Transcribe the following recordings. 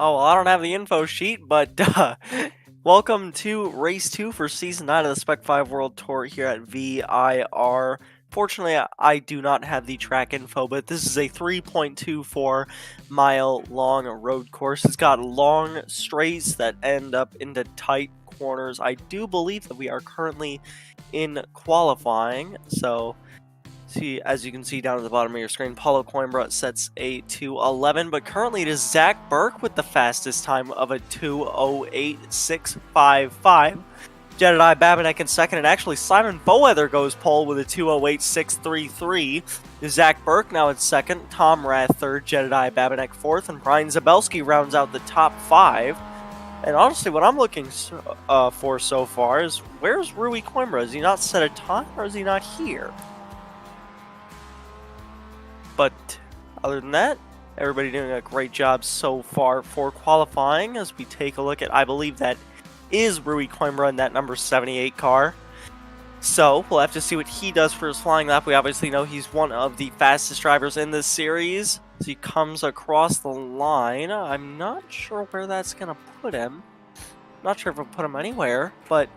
Oh, well, I don't have the info sheet, but welcome to Race 2 for Season 9 of the Spec-5 World Tour here at VIR. Fortunately, I do not have the track info, but this is a 3.24 mile long road course. It's got long straights that end up into tight corners. I do believe that we are currently in qualifying, so see, as you can see down at the bottom of your screen, Paulo Coimbra sets a 2:11, but currently it is Zach Burke with the fastest time of a 2:08.655. Jedediah Babinek in second, and actually Simon Boweather goes pole with a 2:08.633. Zach Burke now in second, Tom Rath third, Jedediah Babinek fourth, and Brian Zabelski rounds out the top five. And honestly, what I'm looking for so far is, where's Rui Coimbra? Is he not set a time, or is he not here? But other than that, everybody doing a great job so far for qualifying. As we take a look at, I believe that is Rui Coimbra in that number 78 car. So we'll have to see what he does for his flying lap. We obviously know he's one of the fastest drivers in this series. As he comes across the line, I'm not sure where that's going to put him. Not sure if it'll put him anywhere, but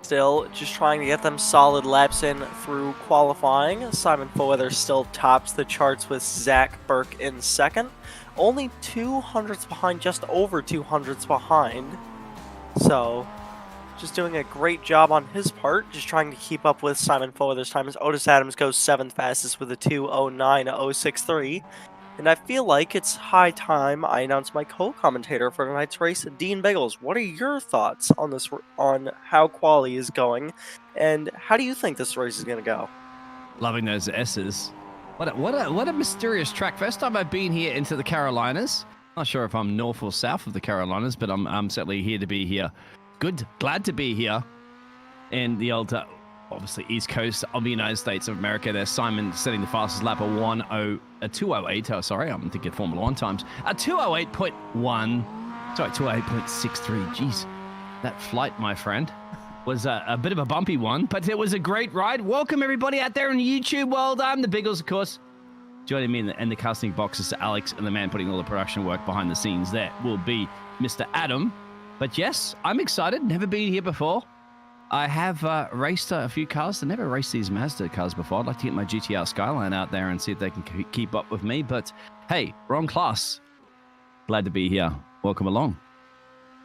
still just trying to get them solid laps in through qualifying. Simon Boweather still tops the charts with Zach Burke in second. Only 200ths behind, just over 200ths behind. So just doing a great job on his part, just trying to keep up with Simon Boweather's time as Otis Adams goes 7th fastest with a 2:09.063. And I feel like it's high time I announce my co-commentator for tonight's race, Dean Bagels. What are your thoughts on this, on how quali is going, and how do you think this race is going to go? Loving those S's. What a mysterious track. First time I've been here into the Carolinas. Not sure if I'm north or south of the Carolinas, but I'm certainly here to be here. Glad to be here. And the old, obviously, East Coast of the United States of America. There's Simon setting the fastest lap, a 2:08. Oh, sorry, I'm thinking Formula One times. A 2:08.1. Sorry, 2:08.63. Jeez, that flight, my friend, was a bit of a bumpy one, but it was a great ride. Welcome everybody out there in YouTube world. I'm the Biggles, of course. Joining me in the casting boxes to Alex, and the man putting all the production work behind the scenes there will be Mr. Adam. But yes, I'm excited. Never been here before. I have raced a few cars. I never raced these Mazda cars before. I'd like to get my GTR Skyline out there and see if they can keep up with me. But hey, wrong class. Glad to be here. Welcome along.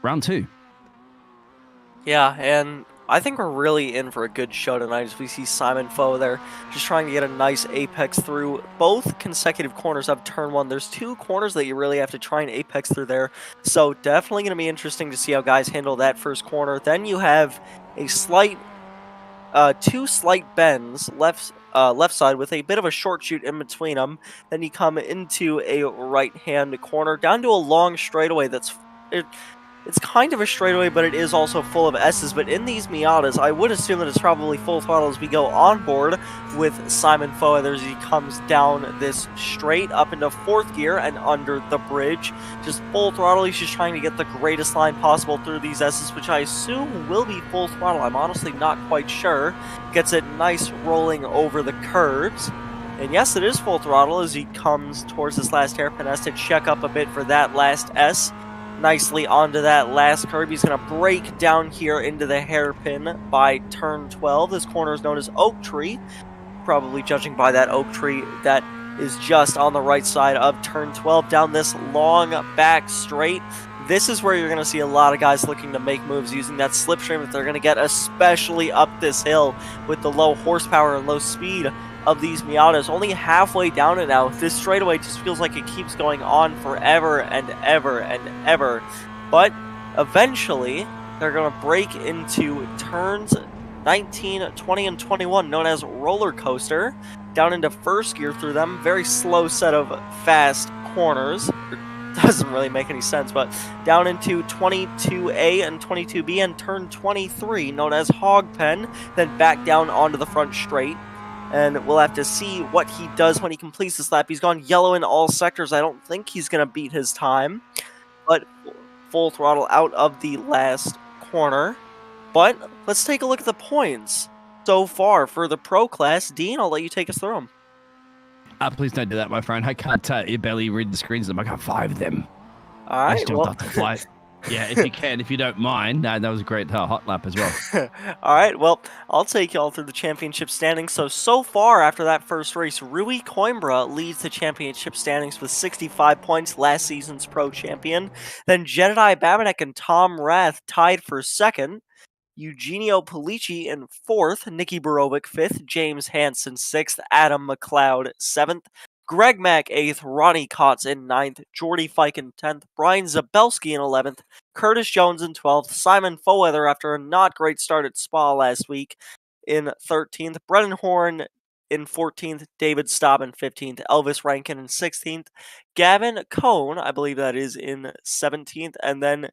Round 2. Yeah, and I think we're really in for a good show tonight as we see Simon Boweather just trying to get a nice apex through both consecutive corners of turn 1. There's 2 corners that you really have to try and apex through there. So definitely going to be interesting to see how guys handle that first corner. Then you have a slight, 2 slight bends left side with a bit of a short shoot in between them. Then you come into a right-hand corner down to a long straightaway that's... It's kind of a straightaway, but it is also full of S's. But in these Miatas, I would assume that it's probably full throttle as we go on board with Simon Boweather as he comes down this straight up into 4th gear and under the bridge. Just full throttle. He's just trying to get the greatest line possible through these S's, which I assume will be full throttle. I'm honestly not quite sure. Gets it nice rolling over the curves. And yes, it is full throttle as he comes towards this last hairpin. Has to check up a bit for that last S. Nicely onto that last curb. He's going to break down here into the hairpin by turn 12. This corner is known as Oak Tree, probably judging by that oak tree that is just on the right side of turn 12 down this long back straight. This is where you're going to see a lot of guys looking to make moves using that slipstream that they're going to get, especially up this hill with the low horsepower and low speed of these Miatas. Only halfway down it now. This straightaway just feels like it keeps going on forever and ever and ever. But eventually, they're going to break into turns 19, 20, and 21, known as roller coaster, down into 1st gear through them. Very slow set of fast corners. Doesn't really make any sense, but down into 22A and 22B and turn 23, known as Hog Pen, then back down onto the front straight. And we'll have to see what he does when he completes this lap. He's gone yellow in all sectors. I don't think he's going to beat his time. But full throttle out of the last corner. But let's take a look at the points so far for the Pro Class. Dean, I'll let you take us through them. Please don't do that, my friend. I can't barely read the screens. I got 5 of them. All Let's right, jump well. off the flight. Yeah, if you can, if you don't mind. That was a great hot lap as well. All right, well, I'll take y'all through the championship standings. So far after that first race, Rui Coimbra leads the championship standings with 65 points, last season's pro champion. Then Jedediah Babinek and Tom Rath tied for second. Eugenio Polici in fourth, Nicky Borovic fifth, James Hansen sixth, Adam McLeod seventh, Greg Mack eighth, Ronnie Kotz in ninth, Jordy Fike in 10th, Brian Zabelski in 11th, Curtis Jones in 12th, Simon Foweather after a not great start at Spa last week in 13th, Brennan Horn in 14th, David Staub in 15th, Elvis Rankin in 16th, Gavin Cohn, I believe that is, in 17th, and then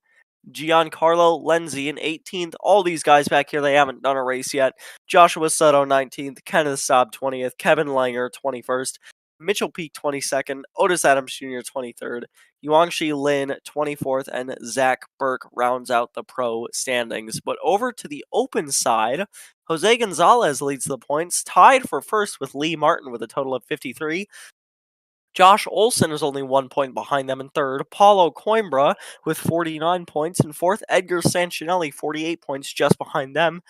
Giancarlo Lenzi in 18th. All these guys back here, they haven't done a race yet. Joshua Soto 19th, Kenneth Staub 20th, Kevin Langer 21st, Mitchell Peak 22nd, Otis Adams Jr. 23rd, Yuangshi Lin 24th, and Zach Burke rounds out the pro standings. But over to the open side, Jose Gonzalez leads the points, tied for first with Lee Martin with a total of 53. Josh Olson is only 1 point behind them in third. Paulo Coimbra with 49 points in fourth. Edgar Sancinelli, 48 points just behind them.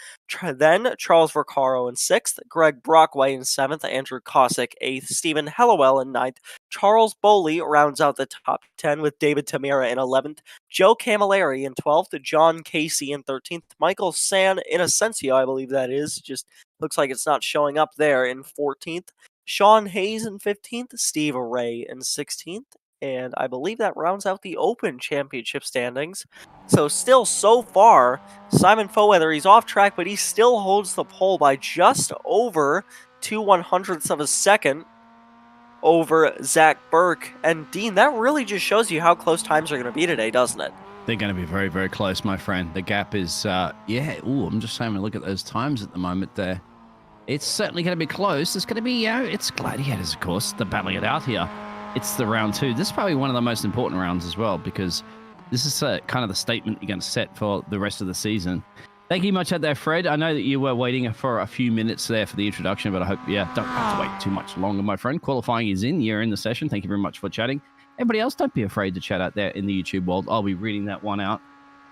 Then Charles Vaccaro in sixth. Greg Brockway in seventh. Andrew Cossack, eighth. Stephen Hellowell in ninth. Charles Bowley rounds out the top 10 with David Tamira in 11th. Joe Camilleri in 12th. John Casey in 13th. Michael San Inocencio, I believe that is. Just looks like it's not showing up there in 14th. Sean Hayes in 15th, Steve Ray in 16th, and I believe that rounds out the Open Championship standings. So still so far, Simon Foweather, he's off track, but he still holds the pole by just over 2/100ths of a second over Zach Burke. And Dean, that really just shows you how close times are going to be today, doesn't it? They're going to be very, very close, my friend. The gap is, I'm just having a look at those times at the moment there. It's certainly going to be close. It's going to be, it's gladiators, of course. They're battling it out here. It's the round two. This is probably one of the most important rounds as well, because this is kind of the statement you're going to set for the rest of the season. Thank you much out there, Fred. I know that you were waiting for a few minutes there for the introduction, but I hope, don't have to wait too much longer, my friend. Qualifying is in. You're in the session. Thank you very much for chatting. Everybody else, don't be afraid to chat out there in the YouTube world. I'll be reading that one out,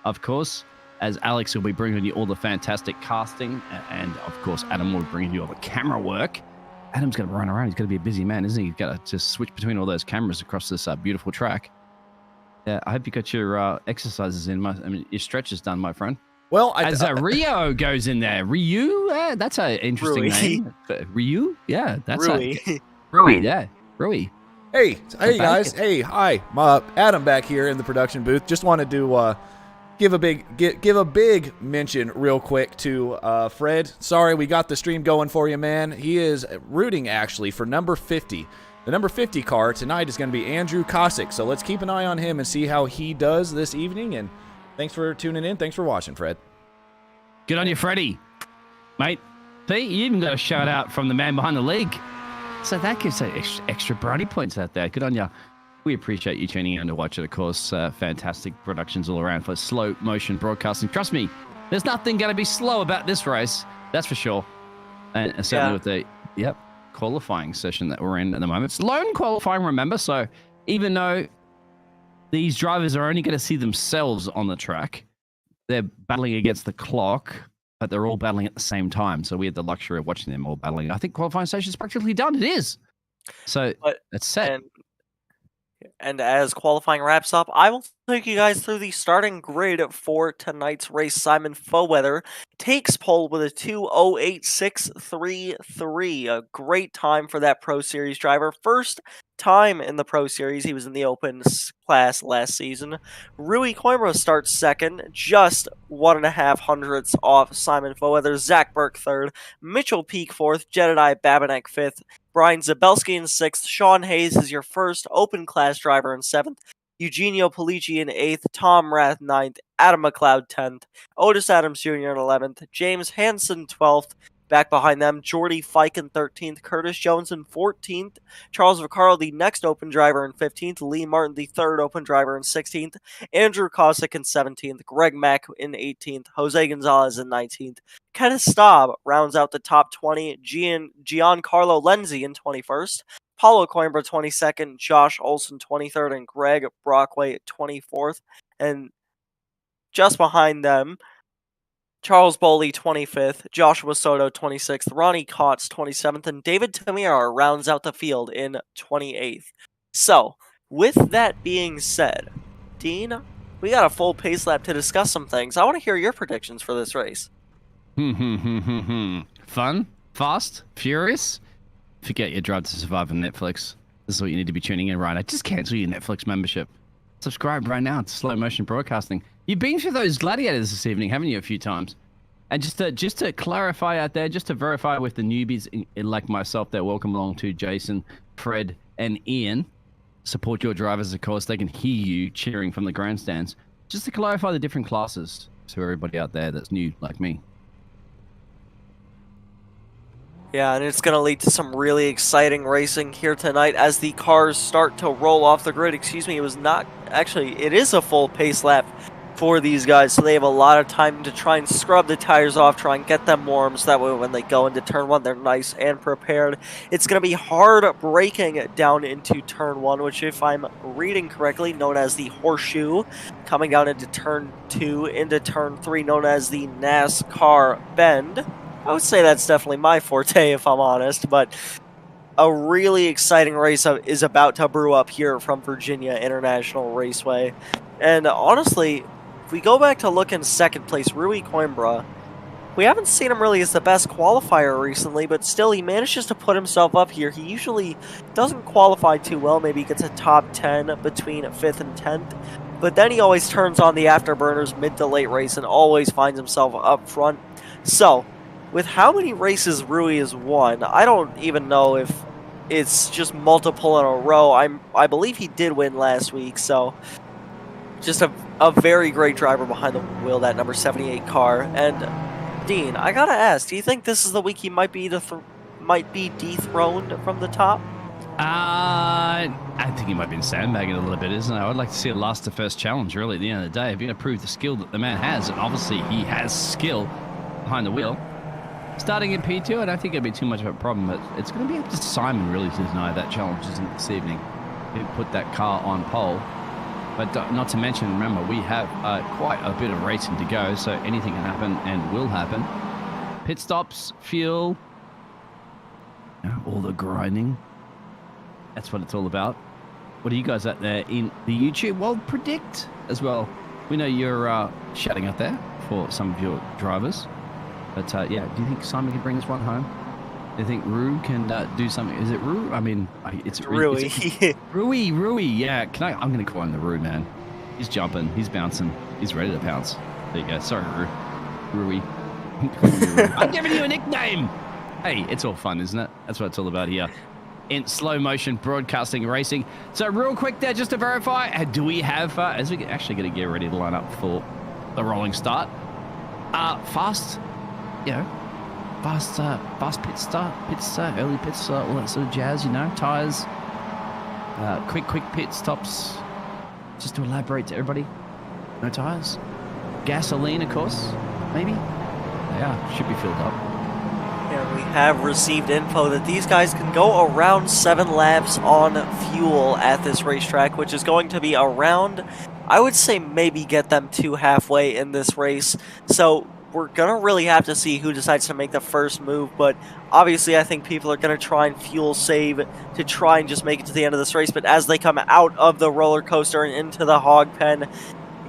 of course, as Alex will be bringing you all the fantastic casting, and of course, Adam will be bringing you all the camera work. Adam's going to run around. He's going to be a busy man, isn't he? He's got to just switch between all those cameras across this beautiful track. Yeah, I hope you got your exercises in. Your stretch is done, my friend. Well, as Rio goes in there. Ryu, that's an interesting name. Ryu, yeah, that's Rui. Rui, yeah, Rui. Hey guys. Hey, hi. Adam back here in the production booth. Just wanted to give a big mention real quick to Fred. Sorry, we got the stream going for you, man. He is rooting actually for number 50. The number 50 car tonight is going to be Andrew Cossack. So let's keep an eye on him and see how he does this evening. And thanks for tuning in. Thanks for watching, Fred. Good on you, Freddie. Mate, see, you even got a shout out from the man behind the league. So that gives extra brownie points out there. Good on you. We appreciate you tuning in to watch it, of course. Fantastic productions all around for slow motion broadcasting. Trust me, there's nothing going to be slow about this race. That's for sure. And certainly with the qualifying session that we're in at the moment. It's lone qualifying, remember? So even though these drivers are only going to see themselves on the track, they're battling against the clock, but they're all battling at the same time. So we had the luxury of watching them all battling. I think qualifying station is practically done. It is. So it's set. And as qualifying wraps up, I will take you guys through the starting grid for tonight's race. Simon Foweather takes pole with a 2:08.633. A great time for that Pro Series driver. First time in the Pro Series. He was in the Open class last season. Rui Coimbra starts second, just 1.5 hundredths off Simon Foweather. Zach Burke third. Mitchell Peak fourth. Jedediah Babinek fifth. Brian Zabelski in sixth. Sean Hayes is your first Open class driver in seventh. Eugenio Polici in eighth. Tom Rath ninth. Adam McLeod 10th. Otis Adams Jr. in 11th. James Hansen 12th. Back behind them, Jordy Fike in 13th, Curtis Jones in 14th, Charles Vaccaro, the next Open driver, in 15th, Lee Martin, the third Open driver, in 16th, Andrew Cossack in 17th, Greg Mack in 18th, Jose Gonzalez in 19th. Kenneth Staub rounds out the top 20, Giancarlo Lenzi in 21st, Paulo Coimbra 22nd, Josh Olson 23rd, and Greg Brockway 24th. And just behind them, Charles Boley 25th, Joshua Soto 26th, Ronnie Kotz 27th, and David Tamir rounds out the field in 28th. So, with that being said, Dean, we got a full pace lap to discuss some things. I want to hear your predictions for this race. Fun, fast, furious. Forget your Drive to Survive on Netflix. This is what you need to be tuning in right now. Just cancel your Netflix membership. Subscribe right now to Slow Motion Broadcasting. You've been through those gladiators this evening, haven't you, a few times? And just to clarify out there, just to verify with the newbies like myself that welcome along to Jason, Fred, and Ian. Support your drivers, of course. They can hear you cheering from the grandstands. Just to clarify the different classes to everybody out there that's new like me. Yeah, and it's going to lead to some really exciting racing here tonight as the cars start to roll off the grid. Excuse me, it is a full pace lap for these guys, so they have a lot of time to try and scrub the tires off, try and get them warm, so that way when they go into turn one, they're nice and prepared. It's going to be hard braking down into turn one, which, if I'm reading correctly, known as the horseshoe, coming down into turn two, into turn three, known as the NASCAR bend. I would say that's definitely my forte, if I'm honest, but a really exciting race is about to brew up here from Virginia International Raceway. And honestly, if we go back to look in second place, Rui Coimbra, we haven't seen him really as the best qualifier recently, but still he manages to put himself up here. He usually doesn't qualify too well, maybe gets a top 10 between 5th and 10th, but then he always turns on the afterburners mid to late race and always finds himself up front. So, with how many races Rui has won, I don't even know if it's just multiple in a row. I believe he did win last week, so just a very great driver behind the wheel, that number 78 car. And Dean, I gotta ask, do you think this is the week he might be dethroned from the top? I think he might be sandbagging a little bit, isn't it? I would like to see it last the first challenge, really, at the end of the day. If you're going to prove the skill that the man has, and obviously he has skill behind the wheel. Starting in P2, I don't think it'd be too much of a problem, but it's going to be up to Simon, really, to deny that challenge, isn't it, this evening? He put that car on pole. But not to mention, remember, we have quite a bit of racing to go, so anything can happen and will happen. Pit stops, fuel, all the grinding. That's what it's all about. What are you guys out there in the YouTube world predict as well? We know you're shouting out there for some of your drivers. But yeah, do you think Simon can bring this one home? Do you think Rue can do something? Is it Rue? I mean, it's Rui. Rui, yeah. I'm going to call him the Rue, man. He's jumping. He's bouncing. He's ready to pounce. There you go. Sorry, Rui. I'm giving you a nickname. Hey, it's all fun, isn't it? That's what it's all about here in slow motion broadcasting racing. So real quick there, just to verify, do we have, as we actually going to get ready to line up for the rolling start, fast pit start, early pits, all that sort of jazz, tires, quick pit stops, just to elaborate to everybody, no tires, gasoline, of course, maybe, yeah, should be filled up. Yeah, we have received info that these guys can go around 7 laps on fuel at this racetrack, which is going to be around, I would say maybe get them to halfway in this race, so we're going to really have to see who decides to make the first move, but obviously I think people are going to try and fuel save to try and just make it to the end of this race, but as they come out of the roller coaster and into the hog pen,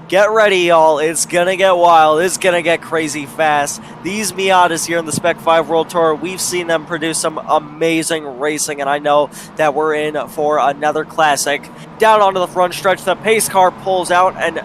get ready, y'all. It's going to get wild. It's going to get crazy fast. These Miatas here in the Spec-5 World Tour, we've seen them produce some amazing racing, and I know that we're in for another classic. Down onto the front stretch, the pace car pulls out, and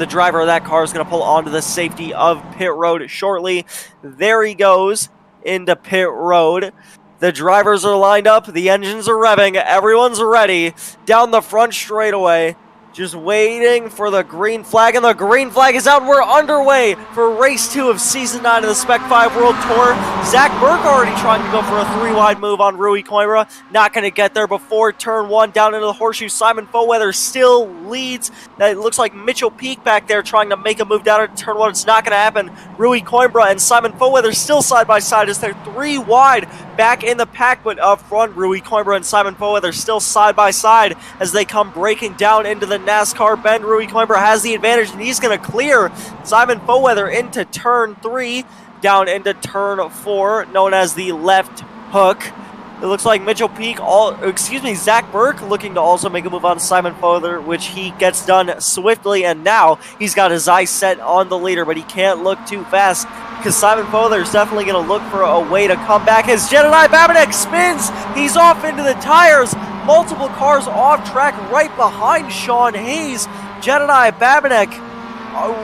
the driver of that car is going to pull onto the safety of pit road shortly. There he goes into pit road. The drivers are lined up. The engines are revving. Everyone's ready. Down the front straightaway, just waiting for the green flag, and the green flag is out, and we're underway for race 2 of season 9 of the Spec-5 World Tour. Zach Burke already trying to go for a 3-wide move on Rui Coimbra, not going to get there before turn 1 down into the horseshoe. Simon Foweather still leads. It looks like Mitchell Peak back there trying to make a move down into turn 1. It's not going to happen. Rui Coimbra and Simon Foweather still side by side as they're 3 wide back in the pack, but up front, Rui Coimbra and Simon Foweather still side by side as they come breaking down into the NASCAR bend. Rui Coimbra has the advantage, and he's going to clear Simon Foweather into turn 3, down into turn 4, known as the left hook. It looks like Mitchell Peak, Zach Burke looking to also make a move on Simon Foweather, which he gets done swiftly, and now he's got his eyes set on the leader, but he can't look too fast because Simon Foweather is definitely going to look for a way to come back as Jedediah Babinek spins. He's off into the tires. Multiple cars off track right behind Sean Hayes. Jedediah Babinek,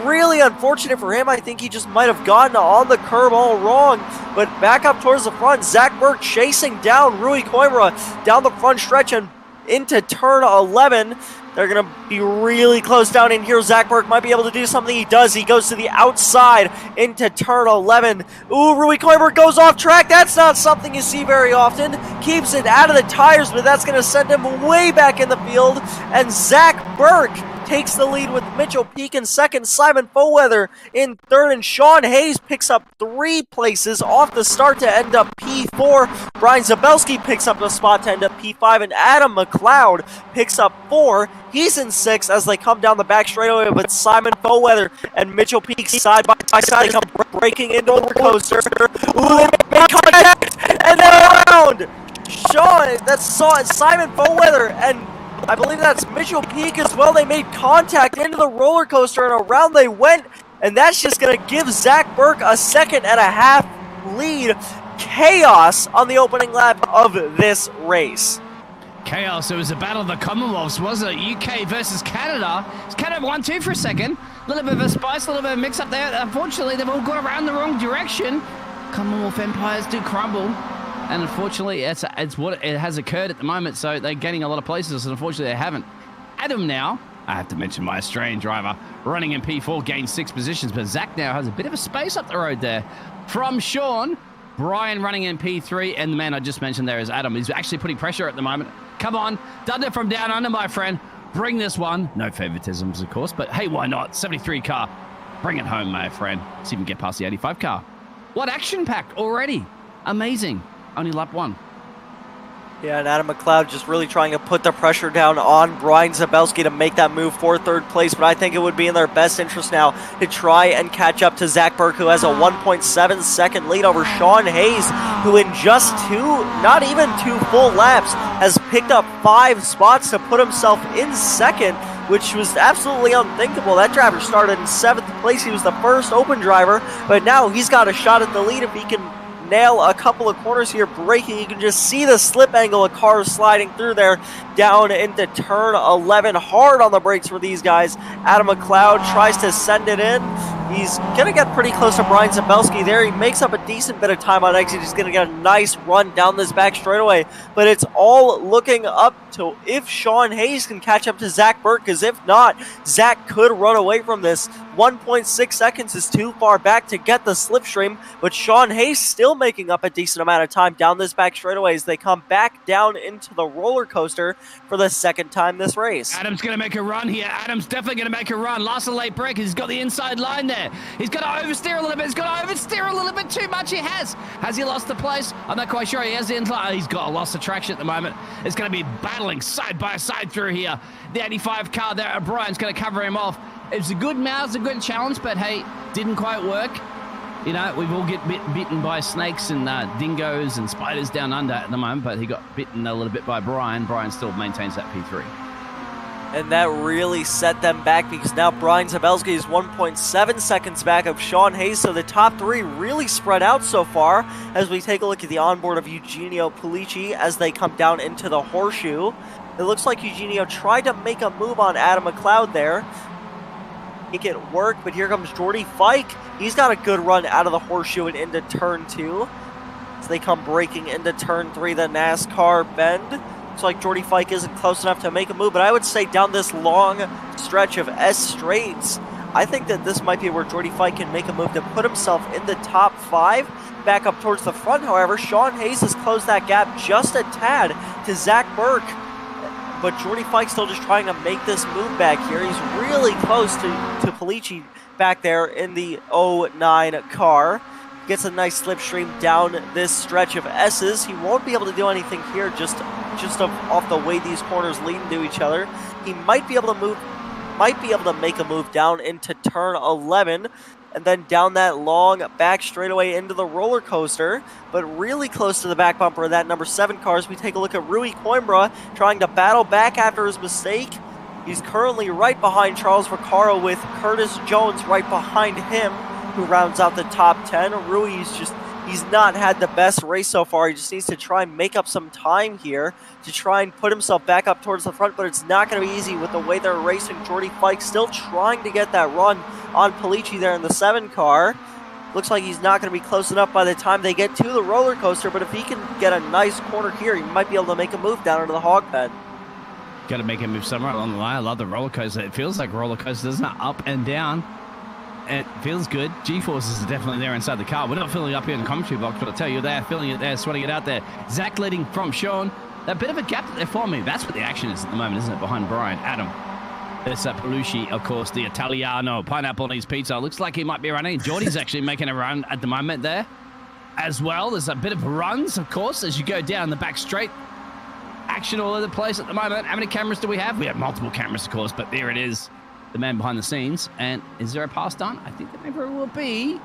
really unfortunate for him. I think he just might have gotten on the curb all wrong, but back up towards the front. Zach Burke chasing down Rui Coimbra down the front stretch and into turn 11. They're going to be really close down in here. Zach Burke might be able to do something. He does. He goes to the outside into turn 11. Ooh, Rui Coimbra goes off track. That's not something you see very often. Keeps it out of the tires, but that's going to send him way back in the field. And Zach Burke takes the lead with Mitchell Peak in second, Simon Foweather in third, and Sean Hayes picks up 3 places off the start to end up P4. Brian Zabelski picks up a spot to end up P5, and Adam McLeod picks up 4. He's in 6 as they come down the back straightaway, but Simon Foweather and Mitchell Peak side by side. They come breaking into the roller coaster. Ooh, they make contact, and they're around. Simon Foweather, and I believe that's Mitchell Peak as well. They made contact into the roller coaster, and around they went, and that's just going to give Zach Burke a 2.5 lead. Chaos on the opening lap of this race. Chaos. It was a battle of the Commonwealths, wasn't it? UK versus Canada. It's Canada 1-2 for a second. A little bit of a spice, a little bit of a mix up there. Unfortunately, they've all gone around the wrong direction. Commonwealth empires do crumble. And unfortunately, it's what it has occurred at the moment, so they're gaining a lot of places, and unfortunately they haven't. Adam now, I have to mention my Australian driver, running in P4, gained 6 positions, but Zach now has a bit of a space up the road there. From Sean, Brian running in P3, and the man I just mentioned there is Adam. He's actually putting pressure at the moment. Come on, done it from down under, my friend. Bring this one. No favoritisms, of course, but hey, why not? 73 car. Bring it home, my friend. Let's even get past the 85 car. What action-packed already. Amazing. Only lap 1. Yeah, and Adam McLeod just really trying to put the pressure down on Brian Zabelski to make that move for 3rd place, but I think it would be in their best interest now to try and catch up to Zach Burke, who has a 1.7 second lead over Sean Hayes, who in just 2, not even 2 full laps, has picked up 5 spots to put himself in 2nd, which was absolutely unthinkable. That driver started in 7th place. He was the first open driver, but now he's got a shot at the lead if he can nail a couple of corners here, braking. You can just see the slip angle of cars sliding through there down into turn 11. Hard on the brakes for these guys. Adam McLeod tries to send it in. He's going to get pretty close to Brian Zabelski there. He makes up a decent bit of time on exit. He's going to get a nice run down this back straightaway. But it's all looking up to if Sean Hayes can catch up to Zach Burke, because if not, Zach could run away from this. 1.6 seconds is too far back to get the slipstream, but Sean Hayes still making up a decent amount of time down this back straightaway as they come back down into the roller coaster for the 2nd time this race. Adam's going to make a run here. Adam's definitely going to make a run. Last of late break. He's got the inside line there. He's got to oversteer a little bit. He's got to oversteer a little bit too much. He has. Has he lost the place? I'm not quite sure. He has the inside. He's got a loss of traction at the moment. It's going to be battling side by side through here. The 85 car there. Brian's going to cover him off. It's a good mouse, a good challenge, but hey, didn't quite work. You know, we've all get bitten by snakes and dingoes and spiders down under at the moment, but he got bitten a little bit by Brian. Brian still maintains that P3. And that really set them back because now Brian Zabelski is 1.7 seconds back of Sean Hayes, so the top 3 really spread out so far as we take a look at the onboard of Eugenio Pulici as they come down into the horseshoe. It looks like Eugenio tried to make a move on Adam McLeod there. Make it work, but here comes Jordy Fike. He's got a good run out of the horseshoe and into turn 2. As they come breaking into turn 3, the NASCAR bend. Looks like Jordy Fike isn't close enough to make a move, but I would say down this long stretch of S straights, I think that this might be where Jordy Fike can make a move to put himself in the top 5. Back up towards the front, however, Sean Hayes has closed that gap just a tad to Zach Burke. But Jordy Fike still just trying to make this move back here. He's really close to Polici back there in the 09 car. Gets a nice slipstream down this stretch of S's. He won't be able to do anything here just off the way these corners lead into each other. He might be able to make a move down into turn 11 and then down that long back straightaway into the roller coaster, but really close to the back bumper of that number 7 car as we take a look at Rui Coimbra trying to battle back after his mistake. He's currently right behind Charles Vaccaro with Curtis Jones right behind him, who rounds out the top 10. Rui he's not had the best race so far. He just needs to try and make up some time here to try and put himself back up towards the front, but it's not going to be easy with the way they're racing. Jordy Fike still trying to get that run on Polici there in the 7 car. Looks like he's not going to be close enough by the time they get to the roller coaster, but if he can get a nice corner here, he might be able to make a move down into the hog pen. Got to make a move somewhere along the line. I love the roller coaster. It feels like roller coaster, doesn't it? Up and down. It feels good. G-forces are definitely there inside the car. We're not feeling it up here in the commentary box, but I'll tell you, they're feeling it there, sweating it out there. Zach leading from Sean. That bit of a gap that they're forming, that's what the action is at the moment, isn't it? Behind Brian. Adam. There's Palucci, of course, the Italiano. Pineapple on his pizza. Looks like he might be running. Jordy's actually making a run at the moment there as well. There's a bit of runs, of course, as you go down the back straight. Action all over the place at the moment. How many cameras do we have? We have multiple cameras, of course, but there it is. The man behind the scenes. And is there a pass done? I think that maybe it will be.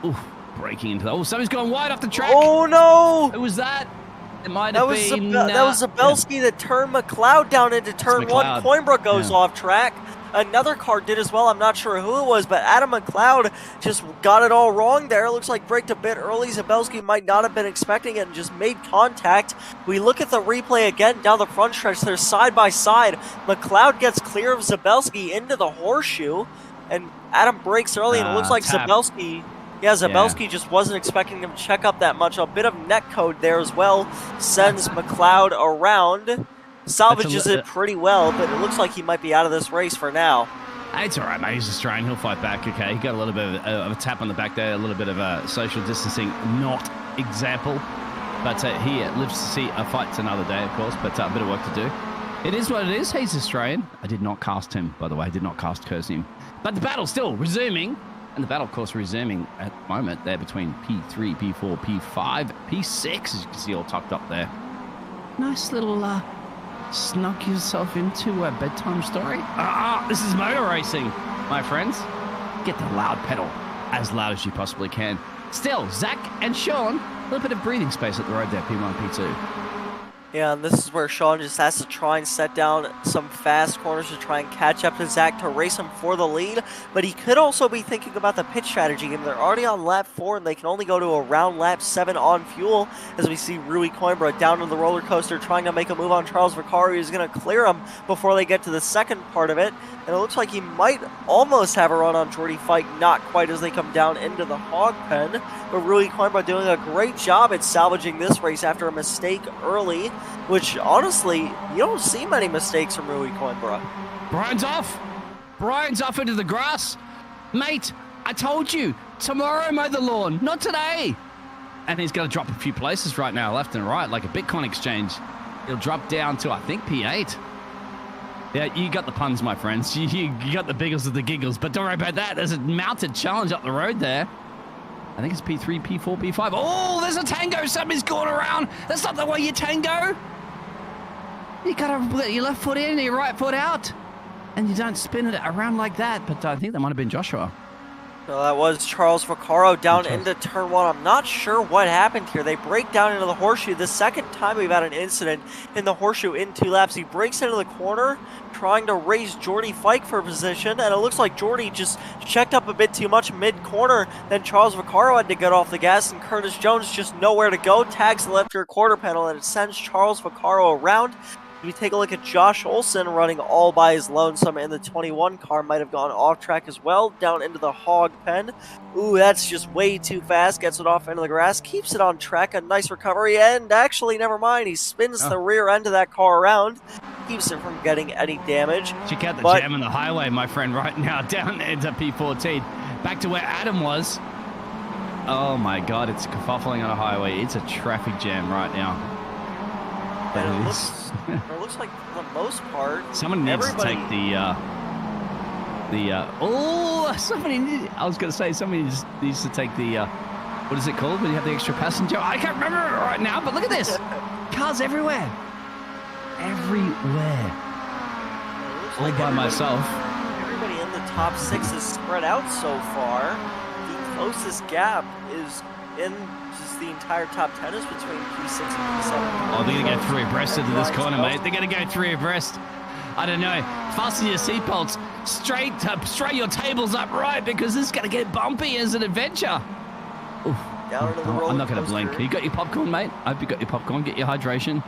Ooh, breaking into the... Oh, somebody's going wide off the track. Oh, no! Who was that? It might have been... that was Zabelski that turned McLeod down into turn 1. Coimbra goes off track. Another car did as well. I'm not sure who it was, but Adam McLeod just got it all wrong there. Looks like braked a bit early. Zabelski might not have been expecting it and just made contact. We look at the replay again down the front stretch. They're side by side. McLeod gets clear of Zabelski into the horseshoe, and Adam brakes early, and it looks like Zabelski... Yeah, Zabelski just wasn't expecting him to check up that much. A bit of net code there as well. Sends McLeod around. Salvages it pretty well, but it looks like he might be out of this race for now. It's all right, mate. He's Australian. He'll fight back. Okay, he got a little bit of a tap on the back there, a little bit of a social distancing, not example. But he lives to see a fight another day, of course, but a bit of work to do. It is what it is. He's Australian. I did not cast him, by the way. I did not cast Cursim. But the battle's still resuming. And the battle, of course, resuming at the moment there between P3, P4, P5, P6, as you can see all tucked up there. Nice little snuck yourself into a bedtime story. This is motor racing, my friends. Get the loud pedal as loud as you possibly can. Still, Zach and Sean, a little bit of breathing space at the road there, P1, P2. Yeah, and this is where Sean just has to try and set down some fast corners to try and catch up to Zach to race him for the lead. But he could also be thinking about the pit strategy. And they're already on lap 4, and they can only go to around lap 7 on fuel. As we see Rui Coimbra down to the roller coaster trying to make a move on Charles Vaccaro. He's going to clear him before they get to the second part of it. And it looks like he might almost have a run on Jordy Fike, not quite as they come down into the hog pen. But Rui Coimbra doing a great job at salvaging this race after a mistake early, which honestly, you don't see many mistakes from Rui Coimbra. Brian's off. Brian's off into the grass. Mate, I told you, tomorrow mow the lawn, not today. And he's going to drop a few places right now, left and right, like a Bitcoin exchange. He'll drop down to, I think, P8. Yeah, you got the puns, my friends. You got the biggles of the giggles, but don't worry about that. There's a mounted challenge up the road there. I think it's P3, P4, P5. Oh, there's a tango. Somebody's going around. That's not the way you tango. You got to put your left foot in and your right foot out. And you don't spin it around like that. But I think that might have been Joshua. So that was Charles Vaccaro down into turn 1. I'm not sure what happened here. They break down into the horseshoe. The second time we've had an incident in the horseshoe in 2 laps. He breaks into the corner, trying to raise Jordy Fike for position, and it looks like Jordy just checked up a bit too much mid-corner. Then Charles Vaccaro had to get off the gas, and Curtis Jones just nowhere to go. Tags the left rear quarter panel, and it sends Charles Vaccaro around. If you take a look at Josh Olson running all by his lonesome in the 21 car, might have gone off track as well, down into the hog pen. Ooh, that's just way too fast. Gets it off into the grass, keeps it on track. A nice recovery, and actually, never mind. He spins the rear end of that car around, keeps it from getting any damage. Check out the jam on the highway, my friend, right now, down into P14. Back to where Adam was. Oh my God, it's kerfuffling on a highway. It's a traffic jam right now. And it looks like for the most part, someone needs to take I was going to say somebody needs to take the, what is it called when you have the extra passenger? I can't remember it right now, but look at this. Cars everywhere. Everywhere. All by myself. Everybody in the top 6 is spread out so far. The closest gap is in just the entire top 10 is between P6 and P7. Oh, they're going to go 3 abreast into this corner, mate. They're going to go 3 abreast. I don't know. Fasten your seatbelts. Straight your tables up right, because this is going to get bumpy as an adventure. Oof. Down into the roller I'm not going to coaster. blink. You got your popcorn, mate? I hope you got your popcorn. Get your hydration.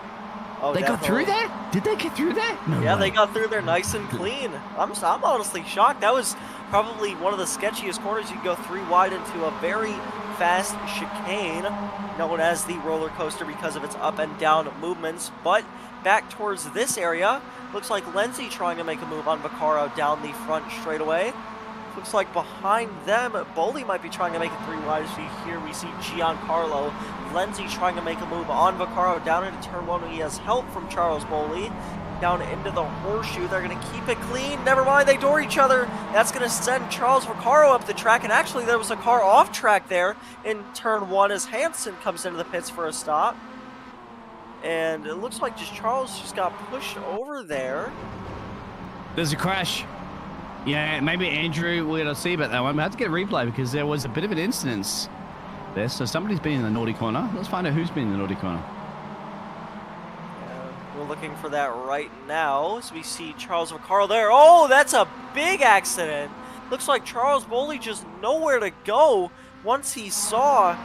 Oh, they got through there? Did they get through there? No yeah, way. they got through there nice and clean. I'm honestly shocked. That was probably one of the sketchiest corners. You go 3 wide into a very fast chicane known as the roller coaster because of its up and down movements. But back towards this area, looks like Lenzi trying to make a move on Vaccaro down the front straightaway. Looks like behind them, Boley might be trying to make it 3 wide. So here we see Giancarlo Lenzi trying to make a move on Vaccaro down into turn 1. He has help from Charles Boley. Down into the horseshoe. They're going to keep it clean. Never mind, they door each other. That's going to send Charles Vaccaro up the track. And actually, there was a car off track there in turn 1 as Hansen comes into the pits for a stop. And it looks like Charles just got pushed over there. There's a crash. Yeah, maybe Andrew, we're going to see about that one. We have to get a replay because there was a bit of an incident there. So somebody's been in the naughty corner. Let's find out who's been in the naughty corner. We're looking for that right now as we see Charles Vaccaro there. Oh, that's a big accident. Looks like Charles Boley just nowhere to go once he saw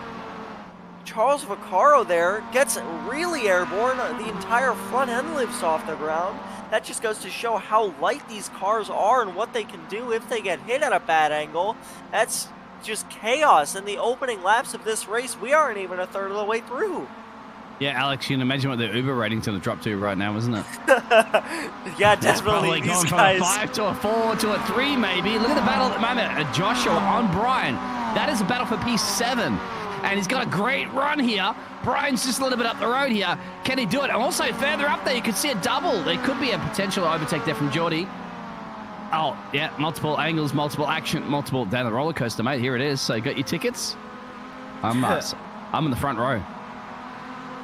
Charles Vaccaro there. Gets really airborne. The entire front end lifts off the ground. That just goes to show how light these cars are and what they can do if they get hit at a bad angle. That's just chaos. In the opening laps of this race, we aren't even a third of the way through. Yeah, Alex, you can imagine what the Uber rating's going to drop to right now, isn't it? Yeah, That's definitely. probably These going guys. from a 5 to a 4 to a 3, maybe. Look at the battle at the moment. Joshua on Brian. That is a battle for P7. And he's got a great run here. Brian's just a little bit up the road here. Can he do it? And also further up there, you can see a double. There could be a potential overtake there from Geordie. Oh, yeah, multiple angles, multiple action, multiple down the roller coaster, mate. Here it is. So you got your tickets? I'm in the front row.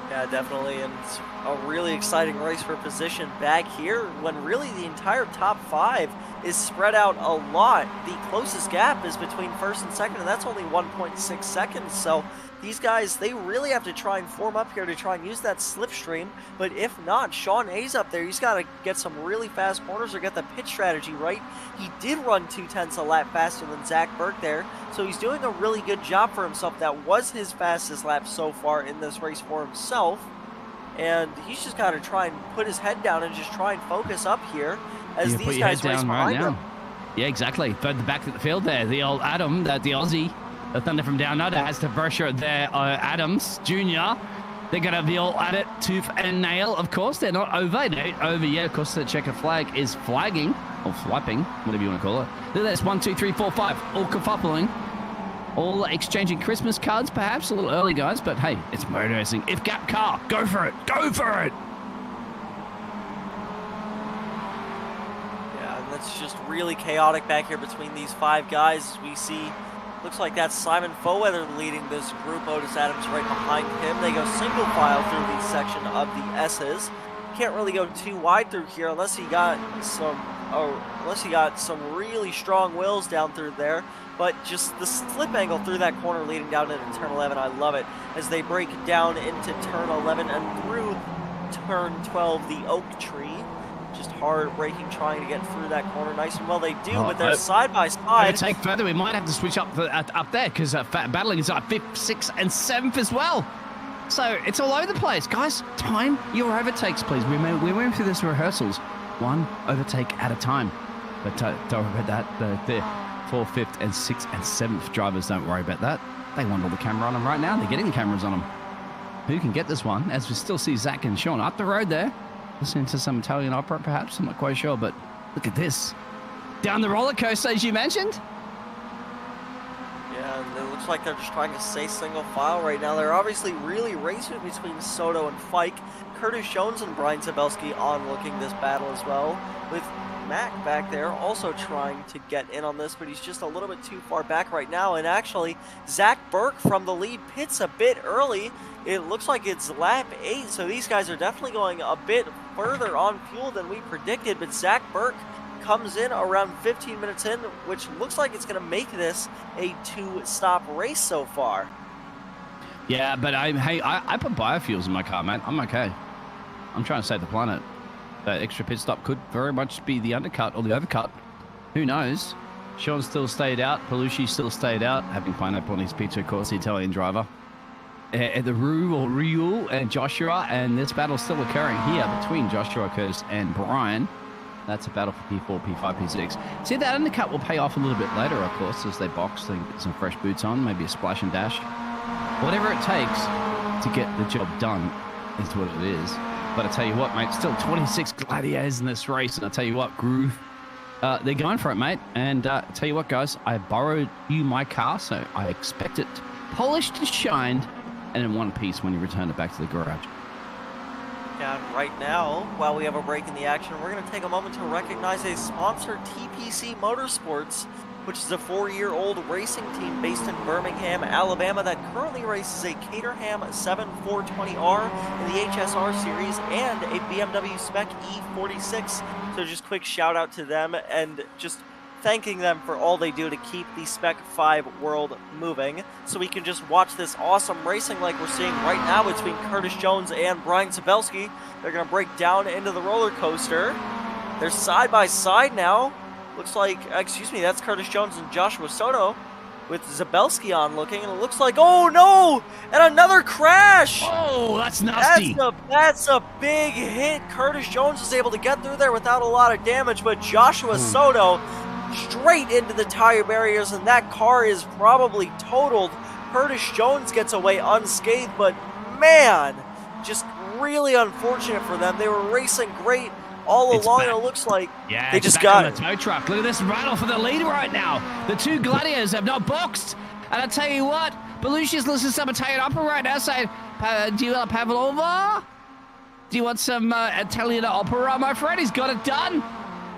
Yeah, definitely, and it's a really exciting race for position back here when really the entire top 5 is spread out a lot. The closest gap is between first and second, and that's only 1.6 seconds, so these guys, they really have to try and form up here to try and use that slipstream, but if not, Sean Hayes up there, he's got to get some really fast corners or get the pit strategy right. He did run 2/10 a lap faster than Zach Burke there, so he's doing a really good job for himself. That was his fastest lap so far in this race for himself, and he's just got to try and put his head down and just try and focus up here as these guys race behind him. Yeah, exactly. Third the back of the field there. The old Adam, the Aussie, the Thunder from Down Under, has to pressure there. Adams Jr. They're going to be all at it, tooth and nail. Of course, they're not over. They ain't over yet. Of course, the checker flag is flagging, or flapping, whatever you want to call it. Look at this, 1, 2, 3, 4, 5, all kerfuffling. All exchanging Christmas cards, perhaps. A little early, guys, but hey, it's motor racing. If gap car, go for it. Go for it. It's just really chaotic back here between these 5 guys. We see, looks like that's Simon Foweather leading this group. Otis Adams right behind him. They go single file through the section of the S's. Can't really go too wide through here unless he got some really strong wheels down through there. But just the slip angle through that corner leading down into turn 11, I love it. As they break down into turn 11 and through turn 12, the oak tree. Just hard braking, trying to get through that corner nice and well. They do, but they're side by side. Take further, we might have to switch up there because battling is at 5th, 6th, and 7th as well. So it's all over the place. Guys, time your overtakes, please. We went through this rehearsals. One overtake at a time. But don't worry about that. The 4th, 5th, and 6th, and 7th drivers don't worry about that. They want all the camera on them right now. They're getting the cameras on them. Who can get this one? As we still see Zach and Sean up the road there. Listening to some Italian opera, perhaps. I'm not quite sure, but look at this. Down the roller coaster, as you mentioned. Yeah, and it looks like they're just trying to stay single file right now. They're obviously really racing between Soto and Fike. Curtis Jones and Brian Zabelski on looking this battle as well, with Mac back there also trying to get in on this, but he's just a little bit too far back right now. And actually, Zach Burke from the lead pits a bit early. It looks like it's lap 8, so these guys are definitely going a bit further on fuel than we predicted, but Zach Burke comes in around 15 minutes in, which looks like it's going to make this a 2-stop race so far. Yeah, but I put biofuels in my car, man. I'm okay. I'm trying to save the planet. That extra pit stop could very much be the undercut or the overcut. Who knows? Sean still stayed out. Palucci still stayed out, having pineapple on his pizza, of course, the Italian driver. The Ryu and Joshua, and this battle still occurring here between Joshua, Curtis, and Brian. That's a battle for P4, P5, P6. See, that undercut will pay off a little bit later, of course, as they box and get some fresh boots on, maybe a splash and dash. Whatever it takes to get the job done is what it is. But I tell you what, mate, still 26 gladiators in this race, and I tell you what, Groove, they're going for it, mate. And I tell you what, guys, I borrowed you my car, so I expect it polished and shined and in one piece when you return it back to the garage. Yeah, right now, while we have a break in the action, we're going to take a moment to recognize a sponsor, TPC Motorsports, which is a 4-year-old racing team based in Birmingham, Alabama, that currently races a Caterham 7420R in the HSR series and a BMW Spec E46. So just quick shout out to them and just thanking them for all they do to keep the Spec-5 World moving, so we can just watch this awesome racing like we're seeing right now between Curtis Jones and Brian Zabelski. They're going to break down into the roller coaster. They're side by side now. Looks like, excuse me, that's Curtis Jones and Joshua Soto with Zabelski on looking, and it looks like, oh no, and another crash. Oh, that's nasty. That's a big hit. Curtis Jones was able to get through there without a lot of damage, but Joshua Soto straight into the tire barriers, and that car is probably totaled. Curtis Jones gets away unscathed, but man, just really unfortunate for them. They were racing great all along, and it looks like they just got it. Tow truck. Look at this battle for the lead right now. The two gladiators have not boxed, and I tell you what, Belushi's listening to some Italian opera right now saying, do you want Pavlova? Do you want some Italian opera, my friend? He's got it done.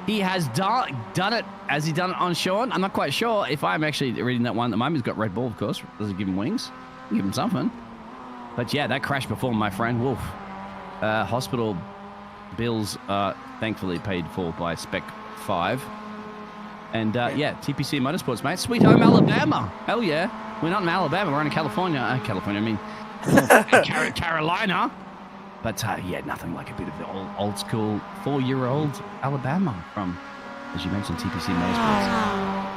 He has done it. Has he done it on Sean? I'm not quite sure if I'm actually reading that one at the moment. He's got Red Bull, of course. Does it give him wings? Give him something. But yeah, that crash before, my friend. Wolf. Hospital bills thankfully paid for by Spec-5. And yeah, TPC Motorsports, mate. Sweet home Alabama. Hell yeah. We're not in Alabama. We're in California. I mean, Carolina. But yeah, nothing like a bit of the old school 4-year-old Alabama from, as you mentioned, TPC Motorsports.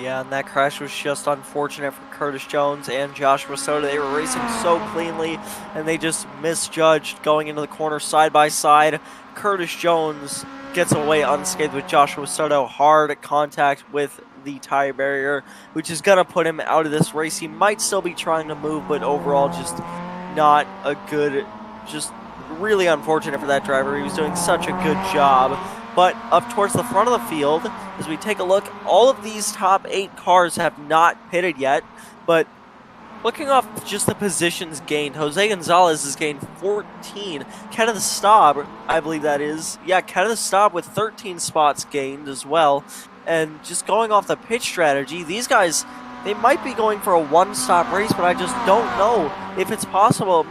Yeah, and that crash was just unfortunate for Curtis Jones and Joshua Soto. They were racing so cleanly, and they just misjudged going into the corner side by side. Curtis Jones gets away unscathed with Joshua Soto. Hard contact with the tire barrier, which is going to put him out of this race. He might still be trying to move, but overall just not a good, just really unfortunate for that driver. He was doing such a good job. But up towards the front of the field, as we take a look, all of these top 8 cars have not pitted yet. But looking off just the positions gained, Jose Gonzalez has gained 14. Kenneth Staub, I believe that is. Yeah, Kenneth Staub with 13 spots gained as well. And just going off the pitch strategy, these guys, they might be going for a one-stop race, but I just don't know if it's possible.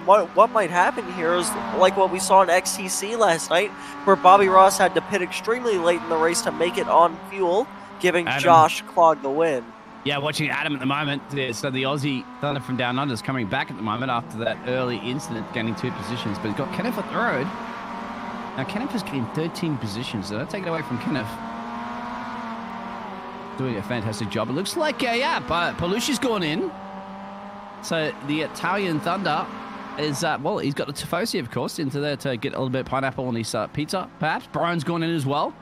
What might happen here is like what we saw in XTC last night, where Bobby Ross had to pit extremely late in the race to make it on fuel, giving Adam. Josh Clog the win. Yeah, watching Adam at the moment. So the Aussie Thunder from Down Under is coming back at the moment after that early incident, gaining 2 positions. But he's got Kenneth at the road. Now, Kenneth has gained 13 positions, so don't take it away from Kenneth. Doing a fantastic job. It looks like, but Palucci's gone in. So the Italian Thunder is, well, he's got the Tifosi, of course, into there to get a little bit of pineapple on his pizza, perhaps. Brian's gone in as well.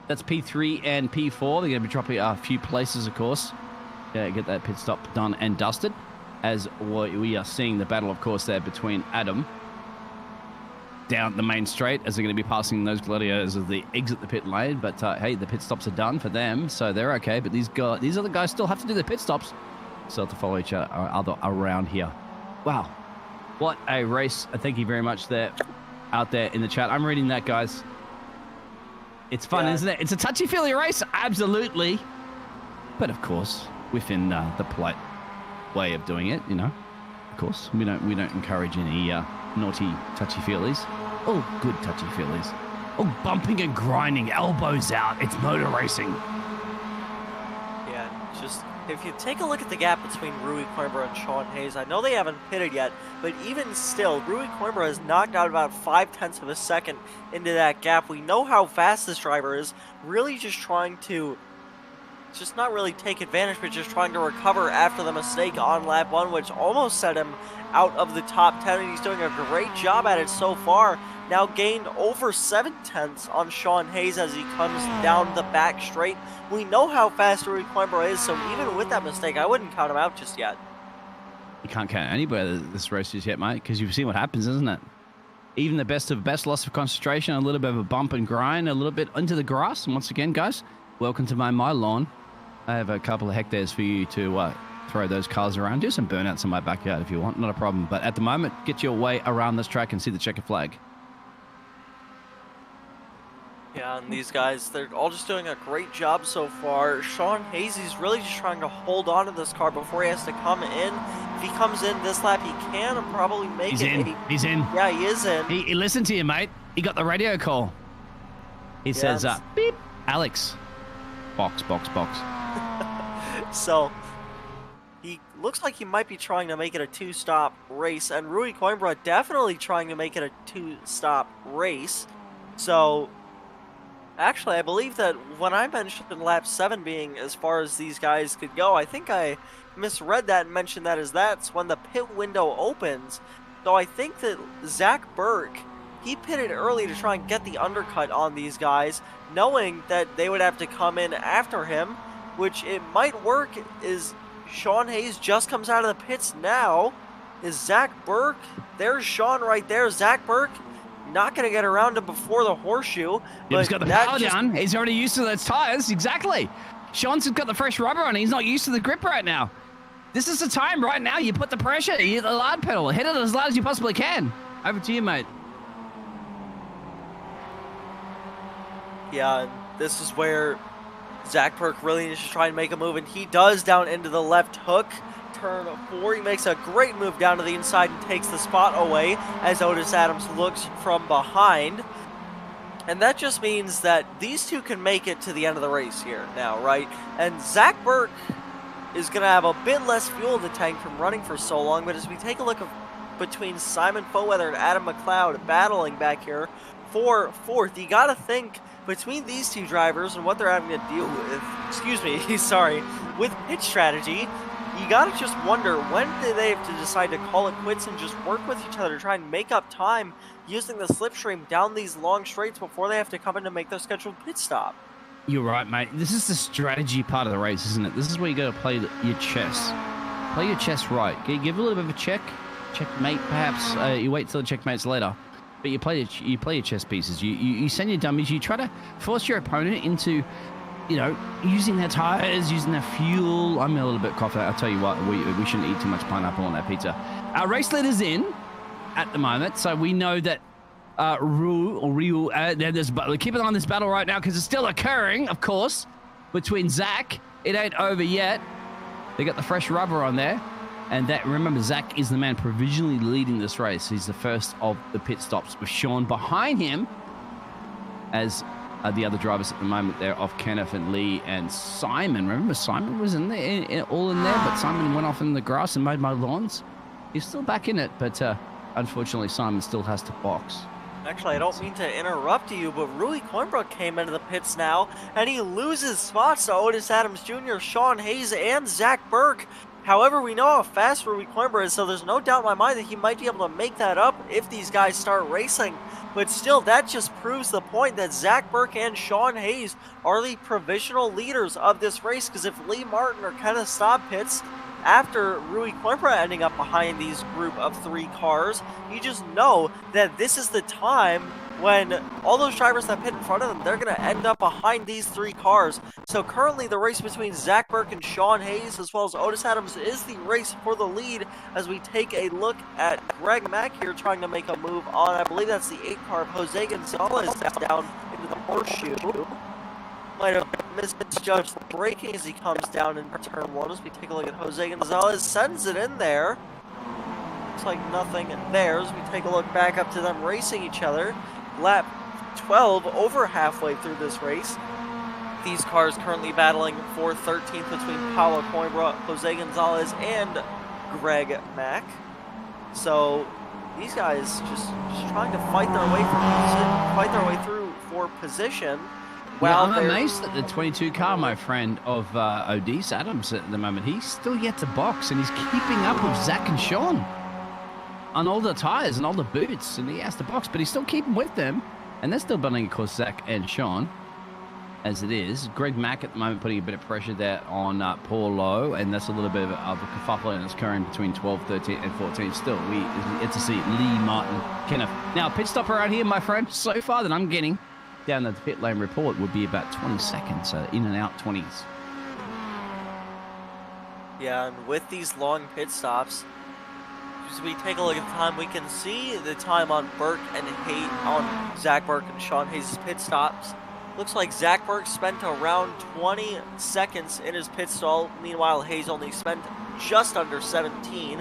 That's P3 and P4. They're going to be dropping a few places, of course. Yeah, get that pit stop done and dusted. As we are seeing the battle, of course, there between Adam down the main straight as they're going to be passing those gladiators as they exit the pit lane. But hey, the pit stops are done for them, so they're okay. But these other guys still have to do their pit stops. Still have to follow each other around here. Wow. What a race. Thank you very much there out there in the chat. I'm reading that, guys. It's fun, isn't it? It's a touchy-feely race. Absolutely. But, of course, within the polite way of doing it, you know. Of course, we don't encourage any naughty touchy-feelies. Oh, good touchy-feelies. Oh, bumping and grinding, elbows out. It's motor racing. Yeah, just if you take a look at the gap between Rui Coimbra and Sean Hayes, I know they haven't pitted yet, but even still, Rui Coimbra has knocked out about 0.5 of a second into that gap. We know how fast this driver is, really just trying to just not really take advantage, but just trying to recover after the mistake on lap 1, which almost set him out of the top 10, and he's doing a great job at it so far. Now gained over 0.7 on Sean Hayes as he comes down the back straight. We know how fast Rui Coimbra is, so even with that mistake, I wouldn't count him out just yet. You can't count anybody this race just yet, mate, because you've seen what happens, isn't it? Even the best of best, loss of concentration, a little bit of a bump and grind, a little bit into the grass. And once again, guys, welcome to my lawn. I have a couple of hectares for you to throw those cars around. Do some burnouts in my backyard if you want, not a problem. But at the moment, get your way around this track and see the checker flag. Yeah, and these guys, they're all just doing a great job so far. Sean Hayes, he's really just trying to hold on to this car before he has to come in. If he comes in this lap, he can and probably make He's it. in. He's in. Yeah, he is in. He listened to you, mate. He got the radio call. He says, beep, Alex. Box. So, he looks like he might be trying to make it a two-stop race, and Rui Coimbra definitely trying to make it a two-stop race. So, actually, I believe that when I mentioned lap 7 being as far as these guys could go, I think I misread that and mentioned that as that's when the pit window opens. So I think that Zach Burke, he pitted early to try and get the undercut on these guys, knowing that they would have to come in after him, which it might work. Is Sean Hayes just comes out of the pits now. Is Zach Burke? There's Sean right there. Zach Burke not going to get around him before the horseshoe. Yeah, he's got the power down. He's already used to those tires. Exactly. Sean's got the fresh rubber on. He's not used to the grip right now. This is the time right now. You put the pressure. You hit the lard pedal. Hit it as loud as you possibly can. Over to you, mate. Yeah, and this is where Zach Burke really needs to try and make a move, and he does down into the left hook. Turn 4, he makes a great move down to the inside and takes the spot away as Otis Adams looks from behind. And that just means that these two can make it to the end of the race here now, right? And Zach Burke is going to have a bit less fuel in the tank from running for so long, but as we take a look between Simon Foweather and Adam McLeod battling back here for 4th, you got to think between these two drivers and what they're having to deal with, with pit strategy, you gotta just wonder, when do they have to decide to call it quits and just work with each other to try and make up time using the slipstream down these long straights before they have to come in to make their scheduled pit stop? You're right, mate. This is the strategy part of the race, isn't it? This is where you got to play your chess. Play your chess right. Give a little bit of a checkmate, perhaps. You wait till the checkmate's later. But you play your chess pieces. You send your dummies. You try to force your opponent into, you know, using their tires, using their fuel. I'm a little bit coughed. I'll tell you what, we shouldn't eat too much pineapple on that pizza. Our race leader's in at the moment, so we know that Ryu, keep an eye on this battle right now because it's still occurring, of course, between Zach. It ain't over yet. They got the fresh rubber on there. And that, remember, Zach is the man provisionally leading this race. He's the first of the pit stops with Sean behind him as the other drivers at the moment there of Kenneth and Lee and Simon. Remember, Simon was in there, all in there, but Simon went off in the grass and made my lawns. He's still back in it, but unfortunately, Simon still has to box. Actually, I don't mean to interrupt you, but Rui Coimbra came into the pits now, and he loses spots to Otis Adams Jr., Sean Hayes, and Zach Burke. However, we know how fast Rui Coimbra is, so there's no doubt in my mind that he might be able to make that up if these guys start racing. But still, that just proves the point that Zach Burke and Sean Hayes are the provisional leaders of this race, because if Lee Martin or Kenneth Staub pits after Rui Coimbra ending up behind these group of 3 cars, you just know that this is the time when all those drivers that pit in front of them, they're going to end up behind these 3 cars. So currently the race between Zach Burke and Sean Hayes, as well as Otis Adams, is the race for the lead as we take a look at Greg Mack here trying to make a move on, I believe that's the 8 car of Jose Gonzalez down into the horseshoe. Might have misjudged the braking as he comes down in turn 1 as we take a look at Jose Gonzalez, sends it in there. Looks like nothing there as we take a look back up to them racing each other. Lap 12, over halfway through this race. These cars currently battling for 13th between Paulo Coimbra, Jose Gonzalez, and Greg Mack. So these guys just trying to fight their way through for position. Yeah, I'm amazed at the 22 car, my friend, of Otis Adams at the moment. He's still yet to box, and he's keeping up with Zach and Sean on all the tires and all the boots, and he has to box, but he's still keeping with them, and they're still battling, of course, Zach and Sean, as it is. Greg Mack at the moment putting a bit of pressure there on Paul Lowe, and that's a little bit of a kerfuffle that's occurring between 12, 13, and 14. Still, we get to see Lee Martin, Kenneth. Now, pit stop around here, my friend, so far that I'm getting down the pit lane report would be about 20 seconds, so in and out 20s. Yeah, and with these long pit stops, as we take a look at the time, we can see the time on Zach Burke and Sean Hayes' pit stops. Looks like Zach Burke spent around 20 seconds in his pit stall. Meanwhile, Hayes only spent just under 17.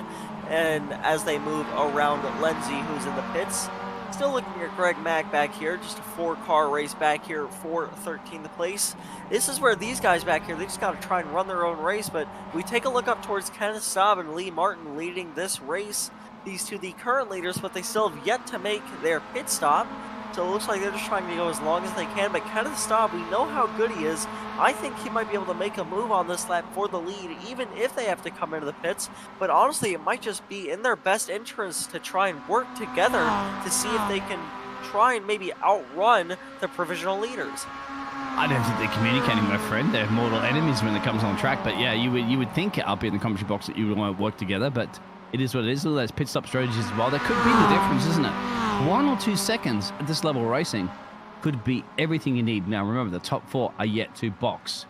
And as they move around Lenzi, who's in the pits, still looking at Greg Mack back here, just a 4-car race back here for 13th place. This is where these guys back here, they just got to try and run their own race, but we take a look up towards Kenneth Staub and Lee Martin leading this race. These two, the current leaders, but they still have yet to make their pit stop. So it looks like they're just trying to go as long as they can, but Kenneth Staub, we know how good he is. I think he might be able to make a move on this lap for the lead, even if they have to come into the pits. But honestly, it might just be in their best interest to try and work together to see if they can try and maybe outrun the provisional leaders. I don't think they're communicating, my friend. They're mortal enemies when it comes on track. But yeah, you would think up in the commentary box that you would want to work together, but it is what it is. All those pit stop strategies as well. That could be the difference, isn't it? 1 or 2 seconds at this level of racing could be everything you need. Now, remember, the top 4 are yet to box.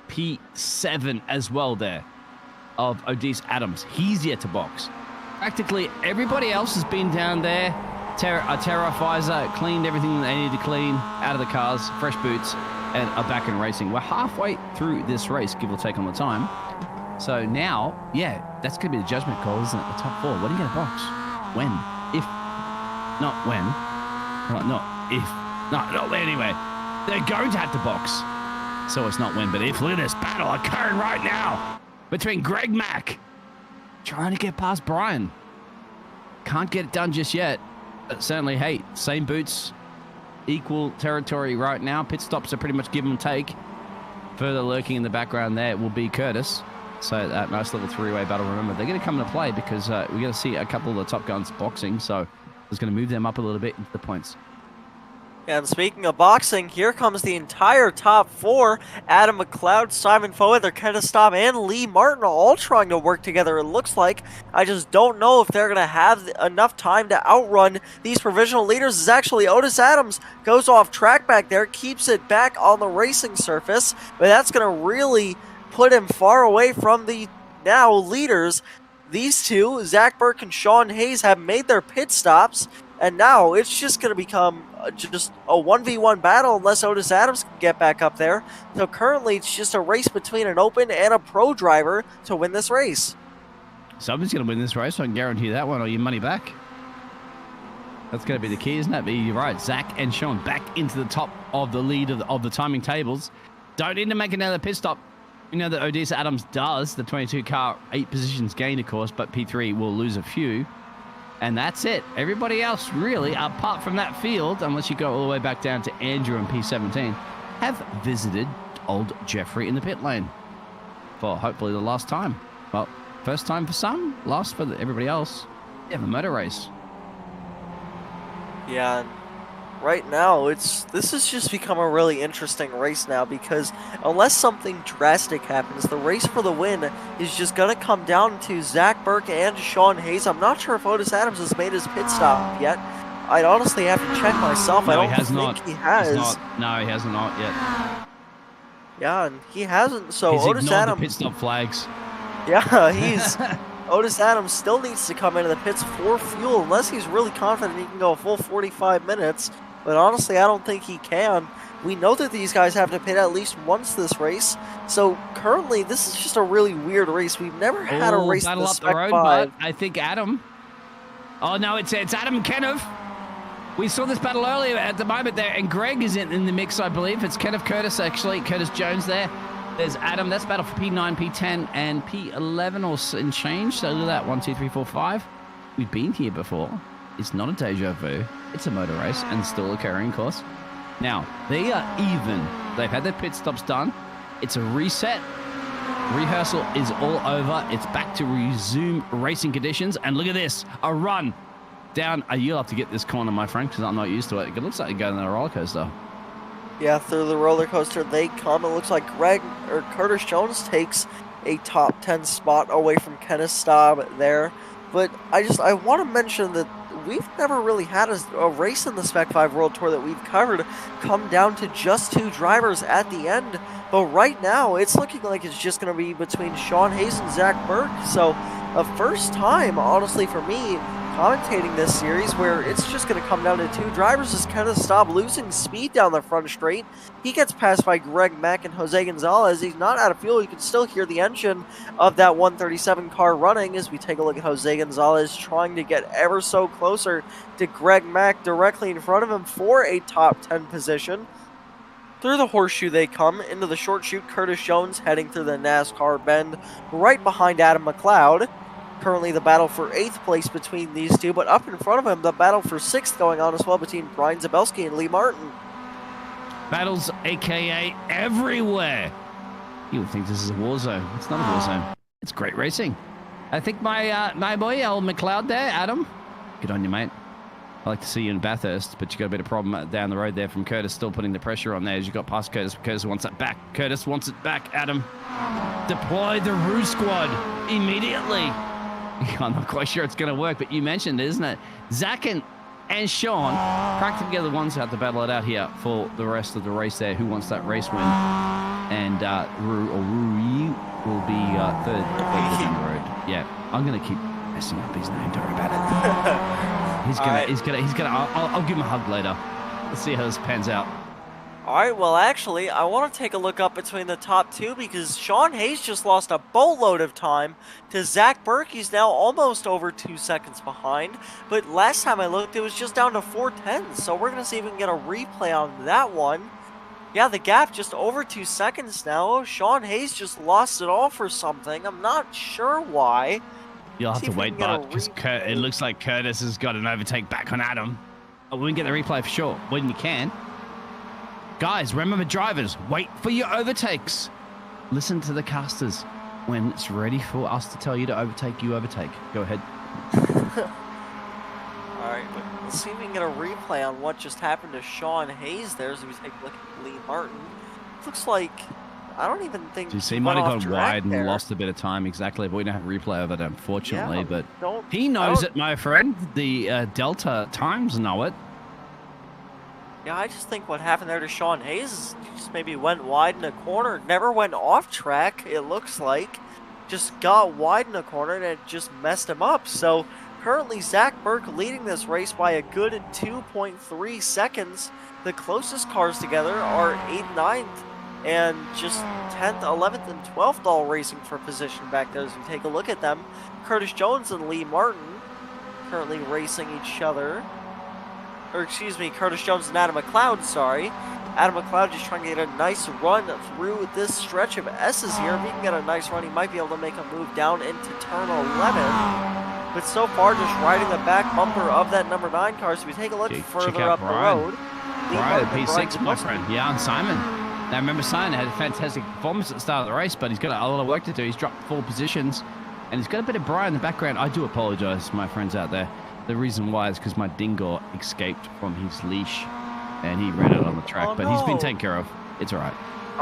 P7 as well there of Otis Adams. He's yet to box. Practically everybody else has been down there. Terra Pfizer cleaned everything that they needed to clean out of the cars, fresh boots, and are back in racing. We're halfway through this race, give or take on the time. So now, yeah, that's going to be the judgment call, isn't it? The top 4. What are you going to box? When? If. Not when. Not if. Not anyway. They're going to have to box. So it's not when, but if. Look at this battle occurring right now between Greg Mack trying to get past Brian. Can't get it done just yet. But certainly, hey, same boots, equal territory right now. Pit stops are pretty much give and take. Further lurking in the background there will be Curtis. So that nice little 3-way battle. Remember, they're going to come into play because we're going to see a couple of the top guns boxing. So it's going to move them up a little bit into the points. And speaking of boxing, here comes the entire top 4. Adam McLeod, Simon Foether, Kenneth Staub, and Lee Martin all trying to work together, it looks like. I just don't know if they're going to have enough time to outrun these provisional leaders. It's actually Otis Adams goes off track back there, keeps it back on the racing surface, but that's going to really put him far away from the now leaders. These two, Zach Burke and Sean Hayes, have made their pit stops, and now it's just going to become just a 1v1 battle unless Otis Adams can get back up there. So currently it's just a race between an open and a pro driver to win this race. Somebody's going to win this race, I can guarantee that one, or your money back. That's going to be the key, isn't it? But you're right, Zach and Sean back into the top of the lead of the timing tables. Don't need to make another pit stop. You know that Otis Adams does, the 22 car, 8 positions gained, of course, but P3 will lose a few. And that's it. Everybody else, really, apart from that field, unless you go all the way back down to Andrew and P17, have visited old Jeffrey in the pit lane for hopefully the last time. Well, First time for some, last for everybody else. You have a motor race. Yeah, and right now this has just become a really interesting race now, because unless something drastic happens, the race for the win is just going to come down to Zach Burke and Sean Hayes. I'm not sure if Otis Adams has made his pit stop yet. I'd honestly have to check myself. No, I don't he has think not. he has. No, he has not yet. Yeah, and he hasn't. So He's Otis ignored Adams, the pit stop flags. yeah, Otis Adams still needs to come into the pits for fuel, unless he's really confident he can go a full 45 minutes. But honestly, I don't think he can. We know that these guys have to pit at least once this race. So currently, this is just a really weird race. We've never had a race in battle the up the Spec road, 5. but I think Adam. Oh no, it's Adam Kenneth. We saw this battle earlier at the moment there, and Greg is in the mix, I believe. It's Kenneth Curtis, actually. Curtis Jones there. There's Adam. That's battle for P9, P10, and P11 or in change. So look at that. 1, 2, 3, 4, 5. We've been here before. It's not a deja vu. It's a motor race and still occurring, of course. Now, they are even. They've had their pit stops done. It's a reset. Rehearsal is all over. It's back to resume racing conditions. And look at this. A run down. You'll have to get this corner, my friend, because I'm not used to it. It looks like you're going on a roller coaster. Yeah, through the roller coaster they come. It looks like Curtis Jones takes a top 10 spot away from Kenneth Staub there. But I want to mention that we've never really had a race in the Spec-5 World Tour that we've covered come down to just 2 drivers at the end. But right now, it's looking like it's just going to be between Sean Hayes and Zach Burke. So, a first time, honestly, for me, commentating this series where it's just going to come down to 2 drivers as Kenneth Staub losing speed down the front straight. He gets passed by Greg Mack and Jose Gonzalez. He's not out of fuel. You can still hear the engine of that 137 car running as we take a look at Jose Gonzalez trying to get ever so closer to Greg Mack directly in front of him for a top 10 position. Through the horseshoe they come, into the short chute. Curtis Jones heading through the NASCAR bend right behind Adam McLeod. Currently the battle for 8th place between these two, but up in front of him, the battle for 6th going on as well between Brian Zabelski and Lee Martin. Battles, a.k.a. everywhere. You would think this is a war zone. It's not a war zone. It's great racing. I think my boy, old McLeod there, Adam, good on you, mate. I like to see you in Bathurst, but you got a bit of problem down the road there from Curtis, still putting the pressure on there as you got past Curtis. Curtis wants that back. Curtis wants it back, Adam. Deploy the Roo squad immediately. I'm not quite sure it's going to work, but you mentioned it, isn't it? Zach and Sean practically together the ones who have to battle it out here for the rest of the race there. Who wants that race win? And Roo will be third down the road. Yeah, I'm going to keep messing up his name. Don't worry about it. He's gonna. I'll give him a hug later. Let's see how this pans out. Alright, well actually, I want to take a look up between the top 2 because Sean Hayes just lost a boatload of time to Zach Burke. He's now almost over 2 seconds behind, but last time I looked it was just down to 4/10, so we're going to see if we can get a replay on that one. Yeah, the gap just over 2 seconds now. Sean Hayes just lost it all for something. I'm not sure why. You'll have to wait, Bart, because it looks like Curtis has got an overtake back on Adam. Oh, we can get the replay for sure when you can. Guys, remember drivers, wait for your overtakes. Listen to the casters. When it's ready for us to tell you to overtake, you overtake. Go ahead. Alright, let's see if we can get a replay on what just happened to Sean Hayes there as we take a look at Lee Martin. Looks like, I don't even think he might have gone wide and lost a bit of time, exactly, but we don't have a replay of it, unfortunately. Yeah, but he knows it, my friend. The Delta Times know it. Yeah, I just think what happened there to Sean Hayes is just maybe went wide in a corner. Never went off track, it looks like. Just got wide in a corner and it just messed him up. So currently Zach Burke leading this race by a good 2.3 seconds. The closest cars together are 8th, 9th, and just 10th, 11th, and 12th all racing for position back there as we take a look at them. Curtis Jones and Lee Martin currently racing each other. Or excuse me, Curtis Jones and Adam McLeod, sorry. Adam McLeod just trying to get a nice run through this stretch of S's here. If he can get a nice run, he might be able to make a move down into turn 11. But so far, just riding the back bumper of that number 9 car. So we take a look further up the road. Brian, P6, my friend. Yeah, and Simon. Now, remember, Simon had a fantastic performance at the start of the race, but he's got a lot of work to do. He's dropped 4 positions. And he's got a bit of Brian in the background. I do apologize, my friends out there. The reason why is because my dingo escaped from his leash and he ran out on the track. But he's been taken care of. It's all right.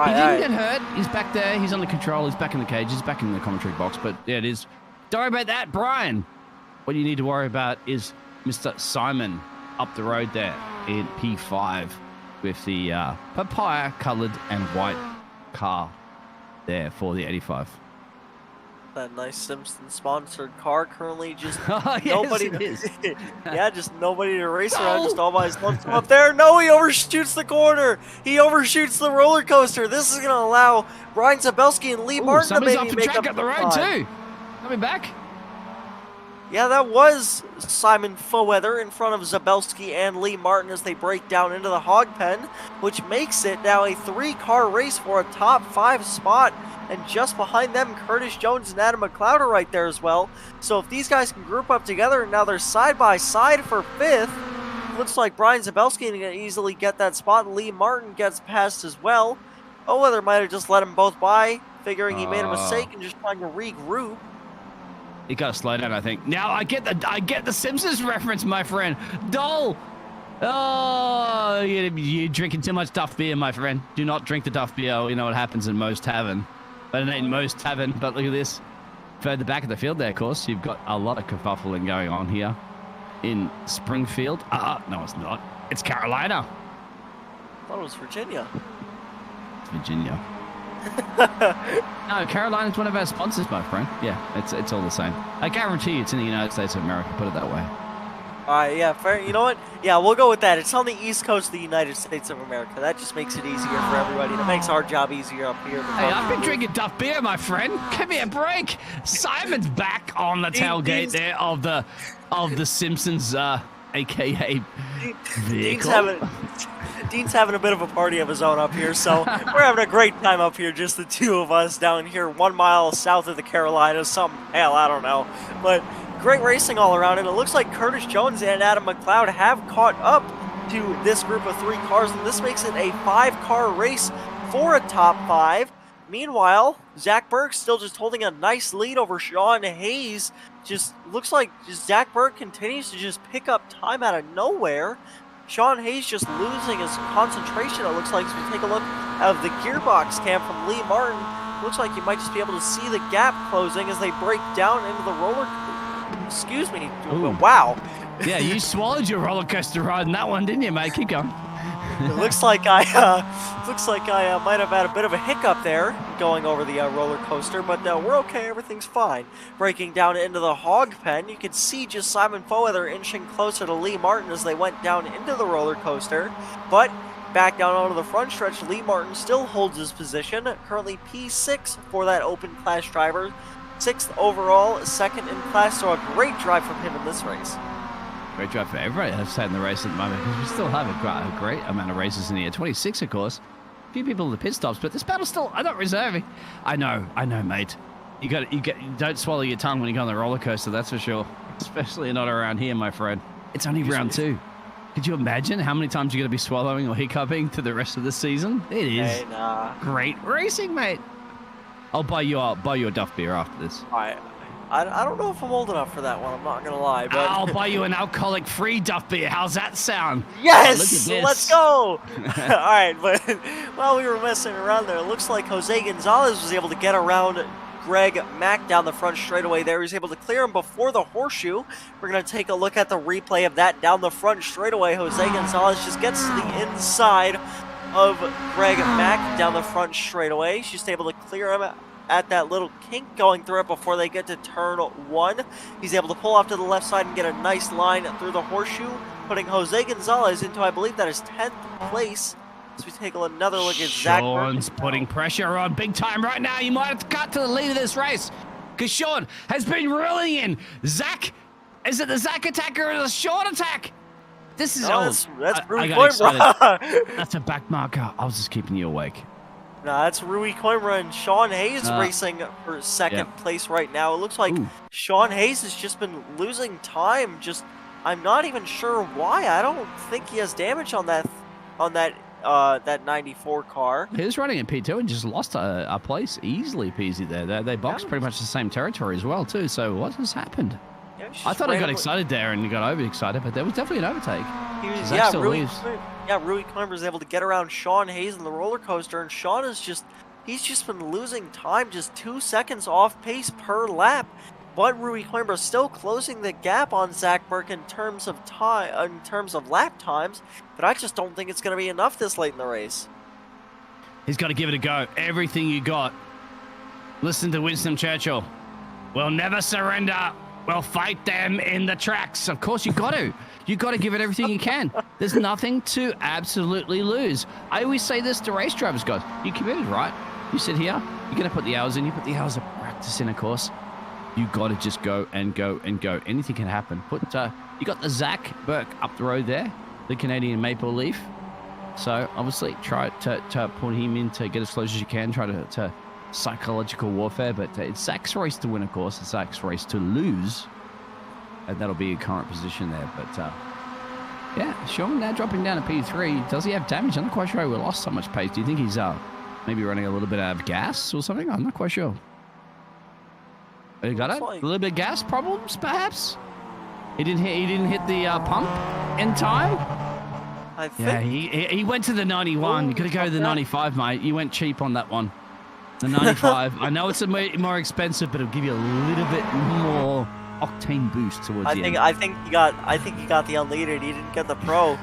He didn't get hurt. He's back there. He's under control. He's back in the cage. He's back in the commentary box. But yeah, it is. Don't worry about that, Brian. What you need to worry about is Mr. Simon up the road there in P5 with the papaya-coloured and white car there for the 85. That nice Simpson-sponsored car currently just Yes, nobody. it is. Yeah, just nobody to race around, just all by himself up there. No, he overshoots the corner. He overshoots the roller coaster. This is going to allow Brian Zabelski and Lee Martin to maybe make up the road too. Coming back. Yeah, that was Simon Foweather in front of Zabelski and Lee Martin as they break down into the hog pen, which makes it now a 3-car race for a top 5 spot. And just behind them, Curtis Jones and Adam McLeod are right there as well. So if these guys can group up together and now they're side by side for 5th, looks like Brian Zabelski can easily get that spot. Lee Martin gets past as well. Foweather might have just let them both by, figuring he made a mistake and just trying to regroup. You gotta slow down, I think. Now I get the Simpsons reference, my friend. Dole. Oh, you're drinking too much Duff beer, my friend. Do not drink the Duff beer. You know what happens in Moe's Tavern. But it ain't Moe's Tavern. But look at this. Further back of the field there, of course, you've got a lot of kerfuffling going on here in Springfield. No, it's not. It's Carolina. I thought it was Virginia. It's Virginia. No, Carolina's one of our sponsors, my friend. Yeah, it's all the same. I guarantee it's in the United States of America. Put it that way. Alright, yeah, fair. You know what? Yeah, we'll go with that. It's on the East Coast of the United States of America. That just makes it easier for everybody. It makes our job easier up here. Hey, I've been drinking Duff beer, my friend. Give me a break. Simon's back on the tailgate there of the Simpsons, aka vehicle. Dean's having a bit of a party of his own up here, so we're having a great time up here, just the two of us down here 1 mile south of the Carolinas. Hell, I don't know. But great racing all around, and it looks like Curtis Jones and Adam McLeod have caught up to this group of 3 cars, and this makes it a 5-car race for a top 5. Meanwhile, Zach Berg still just holding a nice lead over Sean Hayes. Just looks like Zach Berg continues to just pick up time out of nowhere. Sean Hayes just losing his concentration, it looks like, as we take a look at the gearbox cam from Lee Martin. Looks like you might just be able to see the gap closing as they break down into the roller. Excuse me. Ooh. Wow. Yeah, you swallowed your roller coaster ride in that one, didn't you, mate? Keep going. It looks like I might have had a bit of a hiccup there going over the roller coaster, but we're okay. Everything's fine. Breaking down into the hog pen, you can see just Simon Foweather inching closer to Lee Martin as they went down into the roller coaster, but back down onto the front stretch, Lee Martin still holds his position, currently P6 for that open class driver, 6th overall, 2nd in class, so a great drive from him in this race. Great drive for everybody, I've said, in the race at the moment, because we still have a great amount of races in here. 26, of course. A few people in the pit stops, but this battle's still, I'm not reserving. I know, mate. You don't swallow your tongue when you go on the roller coaster, that's for sure. Especially not around here, my friend. It's only round 2. Could you imagine how many times you're going to be swallowing or hiccuping to the rest of the season? It is great racing, mate. I'll buy you a Duff beer after this. I don't know if I'm old enough for that one, I'm not going to lie. But I'll buy you an alcoholic-free Duff beer. How's that sound? Yes! Let's go! Alright, but while we were messing around there, it looks like Jose Gonzalez was able to get around Greg Mack down the front straightaway there. He was able to clear him before the horseshoe. We're going to take a look at the replay of that down the front straightaway. Jose Gonzalez just gets to the inside of Greg Mack down the front straightaway. She's just able to clear him at that little kink going through it before they get to turn 1. He's able to pull off to the left side and get a nice line through the horseshoe, putting Jose Gonzalez into, I believe that is 10th place. As we take another look at Zach. Sean's putting pressure on big time right now. You might have to cut to the lead of this race, because Sean has been reeling in. Zach, is it the Zach attack or the Sean attack? This is that's Rui Coimbra. That's a back marker. I was just keeping you awake. No, that's Rui Coimbra and Sean Hayes racing for 2nd place right now. It looks like Sean Hayes has just been losing time. I'm not even sure why. I don't think he has damage on that that 94 car. He was running in P2 and just lost a place easily peasy there. They boxed pretty much the same territory as well too. So what has happened? Yeah, I thought I got excited there and got overexcited, but there was definitely an overtake. Rui Coimbra was able to get around Sean Hayes in the roller coaster, and Sean is he's just been losing time, just 2 seconds off pace per lap. But Rui Coimbra still closing the gap on Zach Burke in terms of time, in terms of lap times. But I just don't think it's going to be enough this late in the race. He's got to give it a go. Everything you got. Listen to Winston Churchill. We'll never surrender. We'll fight them in the tracks. Of course, you got to. You got to give it everything you can. There's nothing to absolutely lose. I always say this to race drivers, guys. You committed, right? You sit here. You're going to put the hours in. You put the hours of practice in, of course. You got to just go and go and go. Anything can happen. You got the Zach Burke up the road there, the Canadian Maple Leaf. So obviously try to put him in to get as close as you can. Try to psychological warfare, but it's Zach's race to win, of course. It's Zach's race to lose, and that'll be a current position there. But yeah, Sean now dropping down to P3. Does he have damage? I'm not quite sure. We lost so much pace. Do you think he's maybe running a little bit out of gas or something? I'm not quite sure. You got it? A little bit of gas problems, perhaps? He didn't hit the pump in time? I think. Yeah, he went to the 91. You got to go to the 95, mate. You went cheap on that one. The 95. I know it's a more expensive, but it'll give you a little bit more octane boost towards the end. I think he got the unleaded. He didn't get the pro.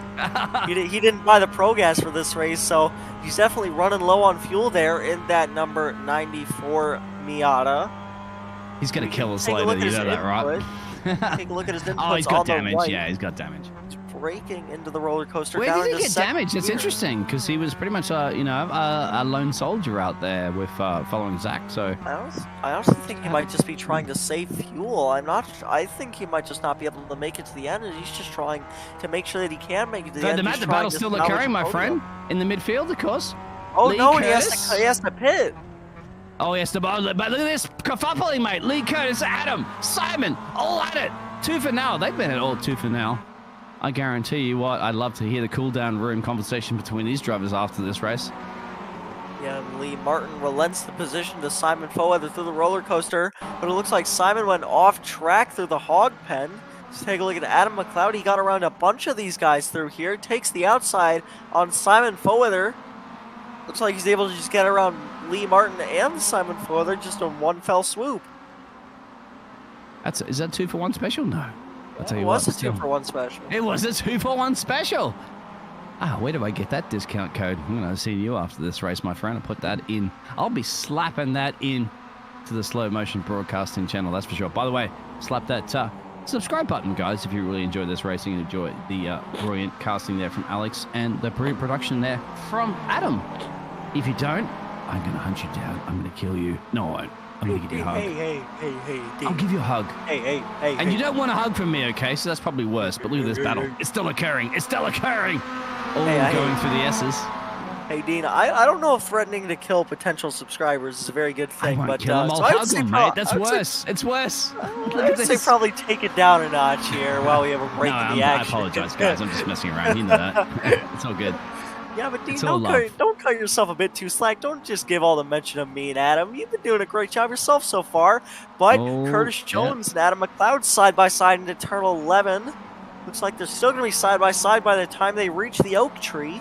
he didn't buy the pro gas for this race, so he's definitely running low on fuel there in that number 94 Miata. He's going to kill us later, you know that, right? Take a look at his inputs. Oh, he's got damage. Right. Yeah, he's got damage. He's breaking into the roller coaster. Where down did he get damage? It's gear. interesting because he was pretty much a lone soldier out there with following Zach. So I also think he might just be trying to save fuel. I think he might just not be able to make it to the end, and he's just trying to make sure that he can make it to the end. The battle's still occurring, my friend. In the midfield, of course. Oh Lee no, Curtis. he has to pit. Oh, yes, but look at this kerfuffling, mate. Lee Curtis, Adam, Simon, all at it. 2 for now. They've been at all 2 for now. I guarantee you what, I'd love to hear the cool-down room conversation between these drivers after this race. Yeah, and Lee Martin relents the position to Simon Foweather through the roller coaster, but it looks like Simon went off track through the hog pen. Let's take a look at Adam McLeod. He got around a bunch of these guys through here. Takes the outside on Simon Foweather. Looks like he's able to just get around Lee Martin and Simon Foweather just in one fell swoop. Is that 2 for 1 special? No. I'll tell you it what. Was a 2 for 1 special. It was a 2 for 1 special. Where do I get that discount code? I'm going to see you after this race, my friend. I'll put that in. I'll be slapping that in to the slow motion broadcasting channel, that's for sure. By the way, slap that subscribe button, guys, if you really enjoy this racing and enjoy the brilliant casting there from Alex and the brilliant production there from Adam. If you don't, I'm going to hunt you down. I'm going to kill you. No, I won't. I'm going to give you a hug. Hey. I'll give you a hug. Hey. And you don't want a hug from me, okay? So that's probably worse. But look at this battle. It's still occurring. It's still occurring. All going through the S's. Hey, Dean, I don't know if threatening to kill potential subscribers is a very good thing. I won't but kill them. so I'll hug them, mate. That's worse. It's worse. I would say probably take it down a notch here while we have a break in the action. I apologize, guys. I'm just messing around. You know that. It's all good. Yeah, but Dean, don't cut yourself a bit too slack. Don't just give all the mention of me and Adam. You've been doing a great job yourself so far. But Curtis Jones and Adam McLeod side by side into turn 11. Looks like they're still going to be side by side by the time they reach the oak tree.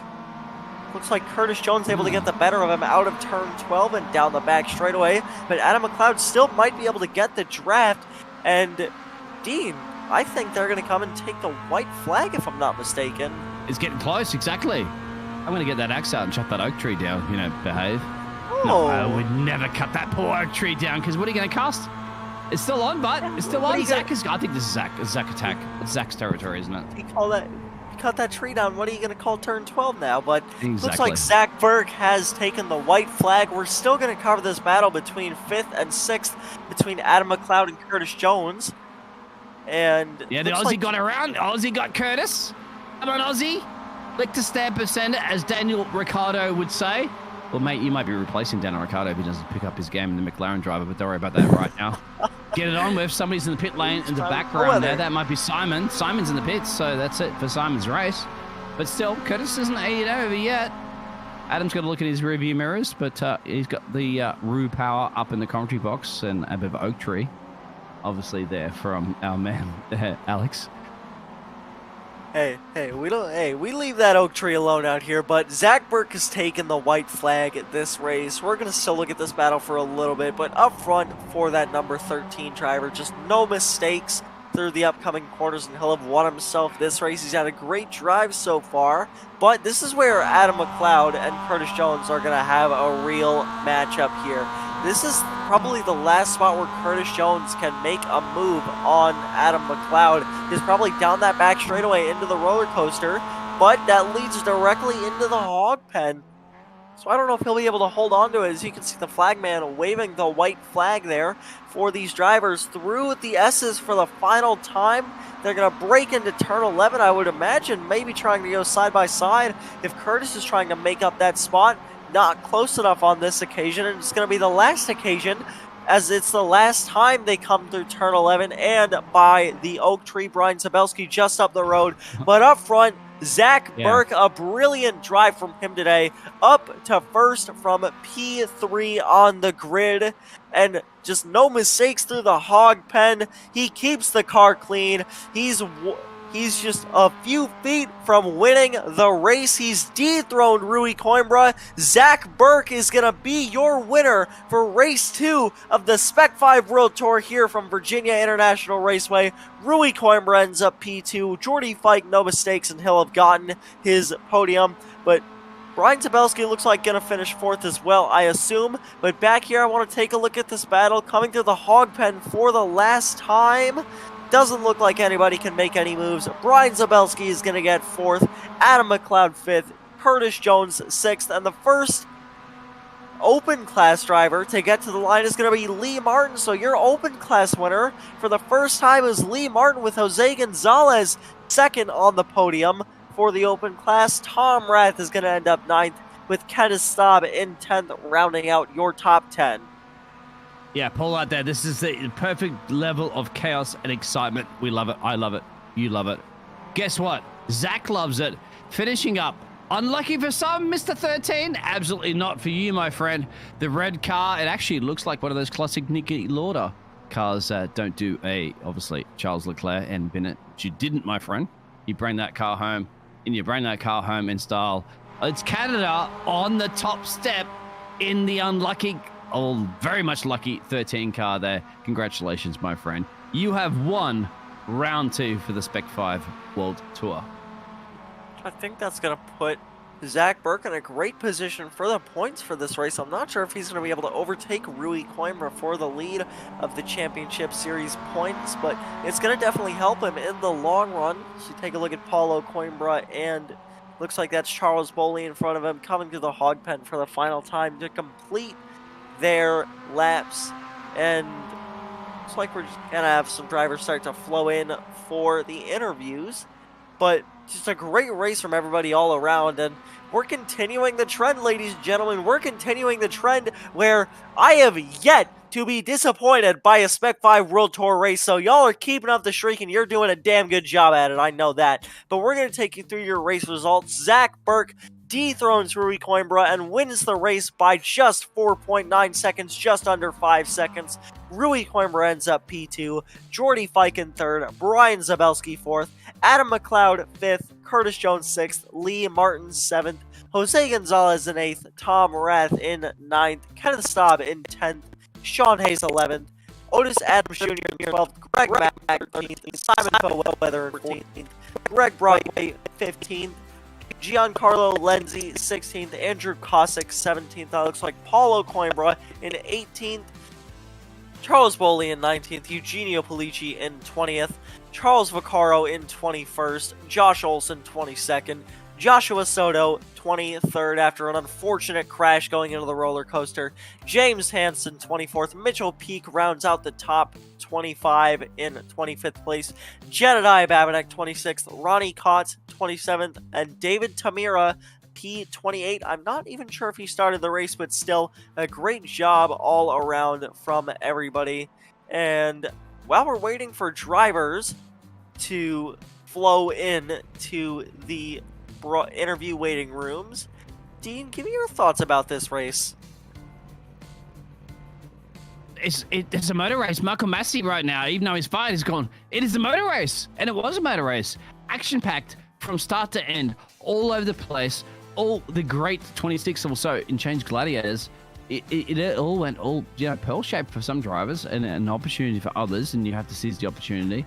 Looks like Curtis Jones able to get the better of him out of turn 12 and down the back straightaway. But Adam McLeod still might be able to get the draft. And Dean, I think they're going to come and take the white flag if I'm not mistaken. It's getting close, exactly. I'm going to get that axe out and chop that oak tree down, behave. Oh. No, I would never cut that poor oak tree down, because what are you going to cast? It's still on, but it's still on. I think this is Zach attack. It's Zach's territory, isn't it? You cut that tree down, what are you going to call turn 12 now? But exactly. Looks like Zach Burke has taken the white flag. We're still going to cover this battle between 5th and 6th between Adam McLeod and Curtis Jones. And yeah, the Aussie got around. Aussie got Curtis. Come on, Aussie. Lick to stamp of sender, as Daniel Ricciardo would say. Well, mate, you might be replacing Daniel Ricciardo if he doesn't pick up his game in the McLaren driver, but don't worry about that right now. Get it on with. Somebody's in the pit lane in the background there. That might be Simon. Simon's in the pits, so that's it for Simon's race. But still, Curtis isn't 80 over yet. Adam's got to look at his rearview mirrors, but he's got the Roo Power up in the commentary box and a bit of oak tree, obviously there from our man Alex. Hey, we leave that oak tree alone out here, but Zach Burke has taken the white flag at this race. We're going to still look at this battle for a little bit, but up front for that number 13 driver, just no mistakes through the upcoming corners, and he'll have won himself this race. He's had a great drive so far, but this is where Adam McLeod and Curtis Jones are going to have a real matchup here. This is probably the last spot where Curtis Jones can make a move on Adam McLeod. He's probably down that back straightaway into the roller coaster, but that leads directly into the hog pen. So I don't know if he'll be able to hold on to it. As you can see, the flagman waving the white flag there for these drivers through the S's for the final time. They're going to break into turn 11, I would imagine, maybe trying to go side by side if Curtis is trying to make up that spot. Not close enough on this occasion, and it's going to be the last occasion, as it's the last time they come through turn 11 and by the oak tree. Brian Zabelski just up the road, but up front, Zach Burke, a brilliant drive from him today, up to first from P3 on the grid, and just no mistakes through the hog pen. He keeps the car clean. He's just a few feet from winning the race. He's dethroned Rui Coimbra. Zach Burke is going to be your winner for race 2 of the Spec-5 World Tour here from Virginia International Raceway. Rui Coimbra ends up P2. Jordy Fike, no mistakes, and he'll have gotten his podium. But Brian Zabelski looks like going to finish 4th as well, I assume. But back here, I want to take a look at this battle coming through the hog pen for the last time. Doesn't look like anybody can make any moves. Brian Zabelski is going to get 4th. Adam McLeod 5th. Curtis Jones 6th. And the first open class driver to get to the line is going to be Lee Martin. So your open class winner for the first time is Lee Martin, with Jose Gonzalez 2nd on the podium for the open class. Tom Rath is going to end up 9th, with Kenneth Staub in 10th, rounding out your top 10. Yeah, Paul, out there. This is the perfect level of chaos and excitement. We love it. I love it. You love it. Guess what? Zach loves it. Finishing up. Unlucky for some, Mr. 13. Absolutely not for you, my friend. The red car, it actually looks like one of those classic Nicky Lauda cars. Don't do obviously, Charles Leclerc and Bennett. But you didn't, my friend. You bring that car home, and you bring that car home in style. It's Canada on the top step in the unlucky, very much lucky 13 car there. Congratulations, my friend. You have won round 2 for the Spec-5 World Tour. I think that's going to put Zach Burke in a great position for the points for this race. I'm not sure if he's going to be able to overtake Rui Coimbra for the lead of the Championship Series points, but it's going to definitely help him in the long run. So take a look at Paulo Coimbra, and looks like that's Charles Boley in front of him, coming to the hog pen for the final time to complete their laps. And looks like we're just gonna have some drivers start to flow in for the interviews, but just a great race from everybody all around. And we're continuing the trend, ladies and gentlemen. We're continuing the trend where I have yet to be disappointed by a Spec-5 World Tour race. So y'all are keeping up the streak, and you're doing a damn good job at it. I know that. But we're going to take you through your race results. Zach Burke dethrones Rui Coimbra and wins the race by just 4.9 seconds, just under 5 seconds. Rui Coimbra ends up P2, Jordy Fike in 3rd, Brian Zabelski 4th, Adam McLeod 5th, Curtis Jones 6th, Lee Martin 7th, Jose Gonzalez in 8th, Tom Rath in 9th, Kenneth Staub in 10th, Sean Hayes 11th, Otis Adams Jr. in 12th, Greg Mack 13th, Simon Weather in 14th, Greg Broadway 15th, Giancarlo Lenzi 16th, Andrew Cossack 17th. That looks like Paulo Coimbra in 18th, Charles Boley in 19th, Eugenio Polici in 20th, Charles Vaccaro in 21st, Josh Olson 22nd, Joshua Soto 23rd after an unfortunate crash going into the roller coaster, James Hansen 24th, Mitchell Peak rounds out the top 25 in 25th place, Jedediah Babinek 26th, Ronnie Kotz 27th, and David Tamira P28. I'm not even sure if he started the race, but still a great job all around from everybody. And while we're waiting for drivers to flow in to the interview waiting rooms, Dean, give me your thoughts about this race. It's a motor race. Michael Massey right now, even though he's fired, he's gone, it is a motor race. And it was a motor race. Action-packed from start to end, all over the place. All the great 26 or so in Change Gladiators. It all went pearl-shaped for some drivers and an opportunity for others, and you have to seize the opportunity.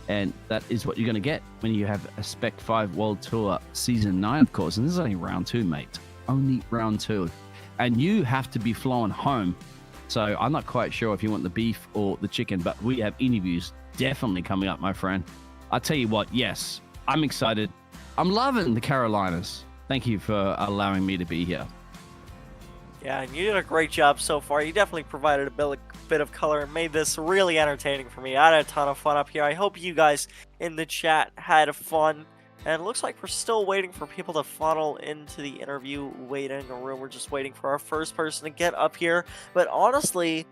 And that is what you're going to get when you have a Spec-5 World Tour Season 9, of course. And this is only round 2, mate. Only round 2. And you have to be flown home. So I'm not quite sure if you want the beef or the chicken, but we have interviews definitely coming up, my friend. I'll tell you what, yes, I'm excited. I'm loving the Carolinas. Thank you for allowing me to be here. Yeah, and you did a great job so far. You definitely provided a bit of color and made this really entertaining for me. I had a ton of fun up here. I hope you guys in the chat had fun. And it looks like we're still waiting for people to funnel into the interview waiting room. We're just waiting for our first person to get up here. But honestly,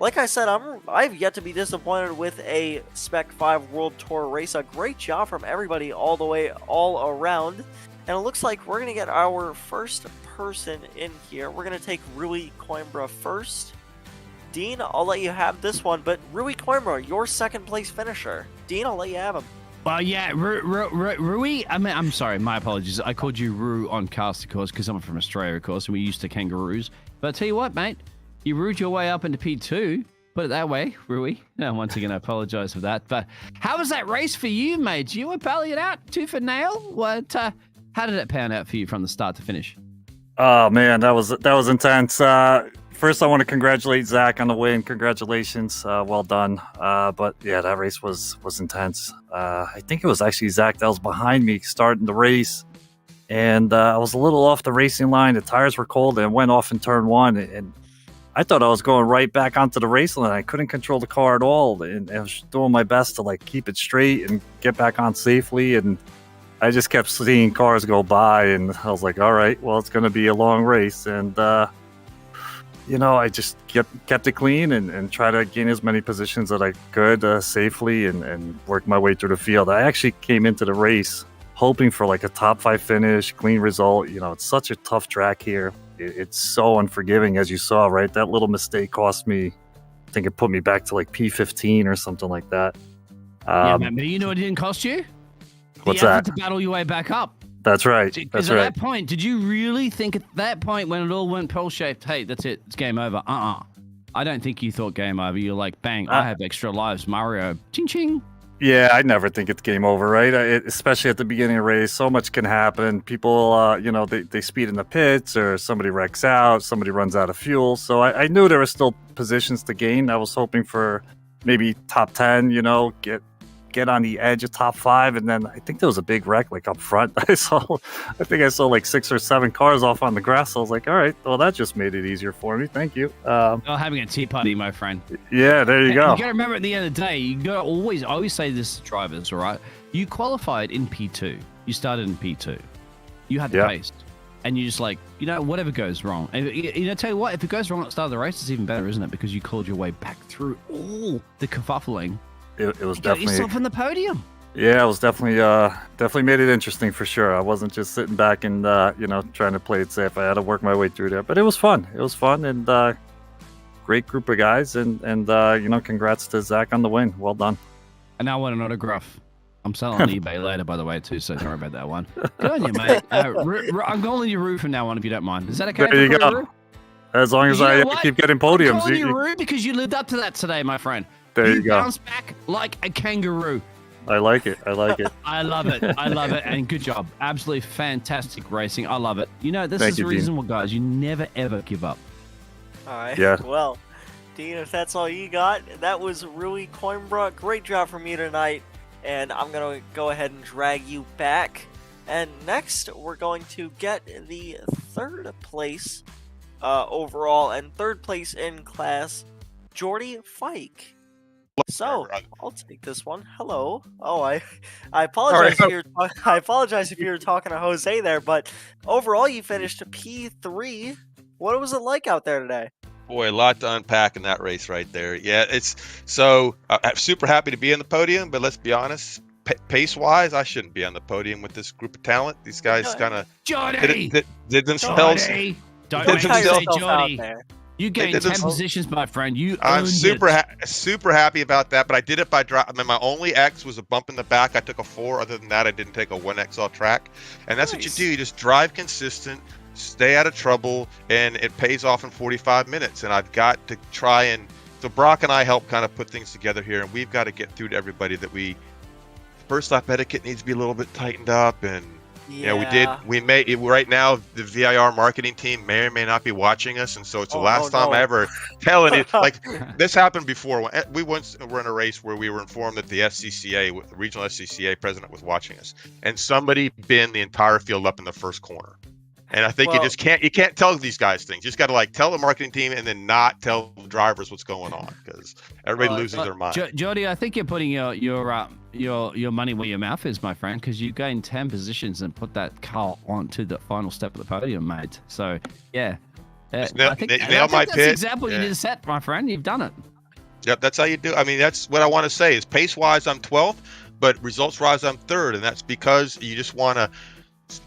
like I said, I've yet to be disappointed with a Spec-5 World Tour race. A great job from everybody all around. And it looks like we're going to get our first person in here. We're going to take Rui Coimbra first. Dean, I'll let you have this one. But Rui Coimbra, your second place finisher. Dean, I'll let you have him. Well, yeah, Rui, I'm sorry, my apologies. I called you Rue on cast, of course, because I'm from Australia, of course, and we're used to kangaroos. But I tell you what, mate, you rooed your way up into P2. Put it that way, Rui. No, once again, I apologize for that. But how was that race for you, mate? You were battling it out tooth and nail? How did it pan out for you from the start to finish? Oh, man, that was intense. First, I want to congratulate Zach on the win. Congratulations. Well done. But yeah, that race was intense. I think it was actually Zach that was behind me starting the race. And I was a little off the racing line. The tires were cold and went off in turn 1. And I thought I was going right back onto the race line. I couldn't control the car at all. And I was doing my best to keep it straight and get back on safely. And I just kept seeing cars go by. And I was like, all right, well, it's going to be a long race. And, I just kept it clean and try to gain as many positions that I could safely and work my way through the field. I actually came into the race hoping for a top 5 finish, clean result. It's such a tough track here. It's so unforgiving, as you saw, right? That little mistake cost me, I think it put me back to P15 or something like that. Yeah, man, but you know what it didn't cost you? What's the that? effort to battle your way back up. That's right. Because at that point, did you really think at that point when it all went pearl-shaped, hey, that's it, it's game over? I don't think you thought game over. You're like, bang, I have extra lives. Mario, ching-ching. Yeah, I never think it's game over, right? Especially at the beginning of the race, so much can happen. People, they speed in the pits or somebody wrecks out, somebody runs out of fuel. So I knew there were still positions to gain. I was hoping for maybe top 10, get on the edge of top 5, and then I think there was a big wreck up front. I think I saw 6 or 7 cars off on the grass. So I was like, all right, well, that just made it easier for me. Thank you. Having a tea party, my friend. Yeah, there you go. You gotta remember, at the end of the day, you gotta I always say this to drivers, all right? You qualified in P2. You started in P2. You had the pace. And you just whatever goes wrong. And tell you what, if it goes wrong at the start of the race, it's even better, isn't it? Because you called your way back through all the kerfuffling. It was definitely yourself on the podium. Yeah, it was definitely made it interesting for sure. I wasn't just sitting back and trying to play it safe. I had to work my way through there, but it was fun. It was fun and great group of guys and congrats to Zach on the win. Well done. And now I want an autograph. I'm selling on eBay later, by the way, too. So don't worry about that one. Good on you, mate. I'm calling you Rue from now on, if you don't mind. Is that okay? There you go. As long as I keep getting podiums. I'm calling you Rue because you lived up to that today, my friend. There you go. Bounce back like a kangaroo. I like it. I love it. And good job. Absolutely fantastic racing. I love it. This is the reason why, guys, you never, ever give up. All right. Yeah. Well, Dean, if that's all you got, that was Rui Coimbra. Great job from you tonight. And I'm going to go ahead and drag you back. And next, we're going to get the third place overall and third place in class, Jordy Fike. So I'll take this one. Hello. Oh, I apologize if you're talking to Jose there, but overall you finished P3. What was it like out there today? Boy, a lot to unpack in that race right there. Yeah, it's so I'm super happy to be in the podium, but let's be honest, pace-wise, I shouldn't be on the podium with this group of talent. These guys kind of Jordy! did themselves. Jordy! Don't Did make me themselves say out Jordy. there. You gained 10 positions, my friend. You I'm owned super it. super happy about that, but I did it by drive. I mean, my only X was a bump in the back. I took a 4. Other than that, I didn't take a 1X all track. And that's what you do. You just drive consistent, stay out of trouble, and it pays off in 45 minutes. And I've got to try and so Brock and I help kind of put things together here, and we've got to get through to everybody that first lap etiquette needs to be a little bit tightened up, and we may right now the VIR marketing team may or may not be watching us, and so it's the last time I ever tell any like this happened before. We once were in a race where we were informed that the SCCA, the regional SCCA president, was watching us, and somebody binned the entire field up in the first corner. And I think you can't tell these guys things. You just got to like tell the marketing team and then not tell the drivers what's going on, because everybody loses their mind. Jody, I think you're putting your money where your mouth is, my friend, because you gained 10 positions and put that car onto the final step of the podium, mate. So yeah, I think that's the example you need to set, my friend. You've done it. Yep, that's how you do. I mean, that's what I want to say is pace-wise, I'm 12th, but results-wise, I'm 3rd, and that's because you just want to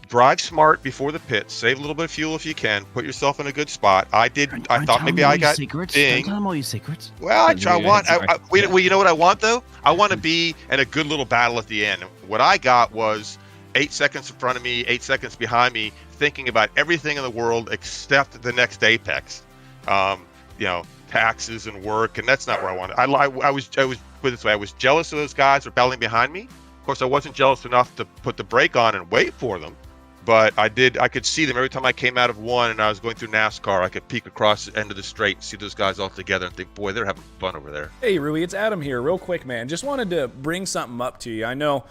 drive smart before the pits, save a little bit of fuel if you can, put yourself in a good spot. I thought maybe I got dinged. Don't tell them all your secrets. Well, you know what I want though? I want to be in a good little battle at the end. What I got was 8 seconds in front of me, 8 seconds behind me, thinking about everything in the world except the next apex. Taxes and work, and that's not where I wanted. I was put it this way. I was jealous of those guys who were battling behind me. Of course, I wasn't jealous enough to put the brake on and wait for them, but I could see them every time I came out of one and I was going through NASCAR. I could peek across the end of the straight and see those guys all together and think, boy, they're having fun over there. Hey, Rui, it's Adam here. Real quick, man. Just wanted to bring something up to you. I know,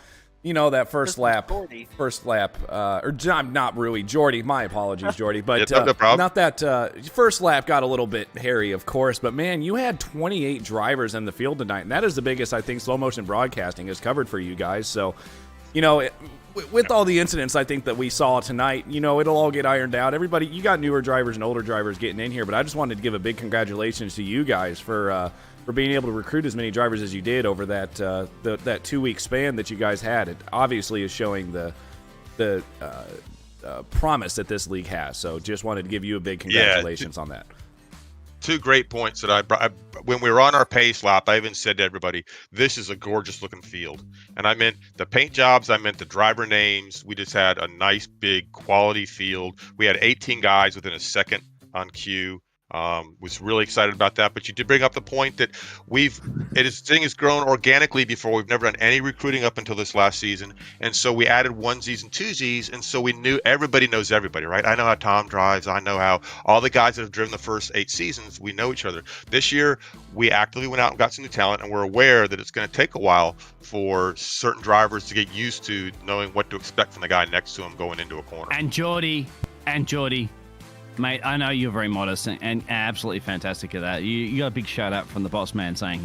that first lap, or not Rui, Jordy. My apologies, Jordy. But no problem. Not that first lap got a little bit hairy, of course. But, man, you had 28 drivers in the field tonight. And that is the biggest, I think, slow motion broadcasting has covered for you guys. So, with all the incidents I think that we saw tonight, it'll all get ironed out. Everybody, you got newer drivers and older drivers getting in here. But I just wanted to give a big congratulations to you guys for being able to recruit as many drivers as you did over that 2-week span that you guys had. It obviously is showing the promise that this league has. So just wanted to give you a big congratulations on that. Two great points that I brought. When we were on our pace lap, I even said to everybody, this is a gorgeous looking field. And I meant the paint jobs, I meant the driver names. We just had a nice, big, quality field. We had 18 guys within a second on cue. Was really excited about that, but you did bring up the point that this thing has grown organically before. We've never done any recruiting up until this last season, and so we added onesies and twosies, and so we knew everybody knows everybody, right? I know how Tom drives. I know how all the guys that have driven the first 8 seasons, we know each other. This year, we actively went out and got some new talent, and we're aware that it's going to take a while for certain drivers to get used to knowing what to expect from the guy next to them going into a corner. And Jordy, mate, I know you're very modest and absolutely fantastic at that. You got a big shout out from the boss man saying,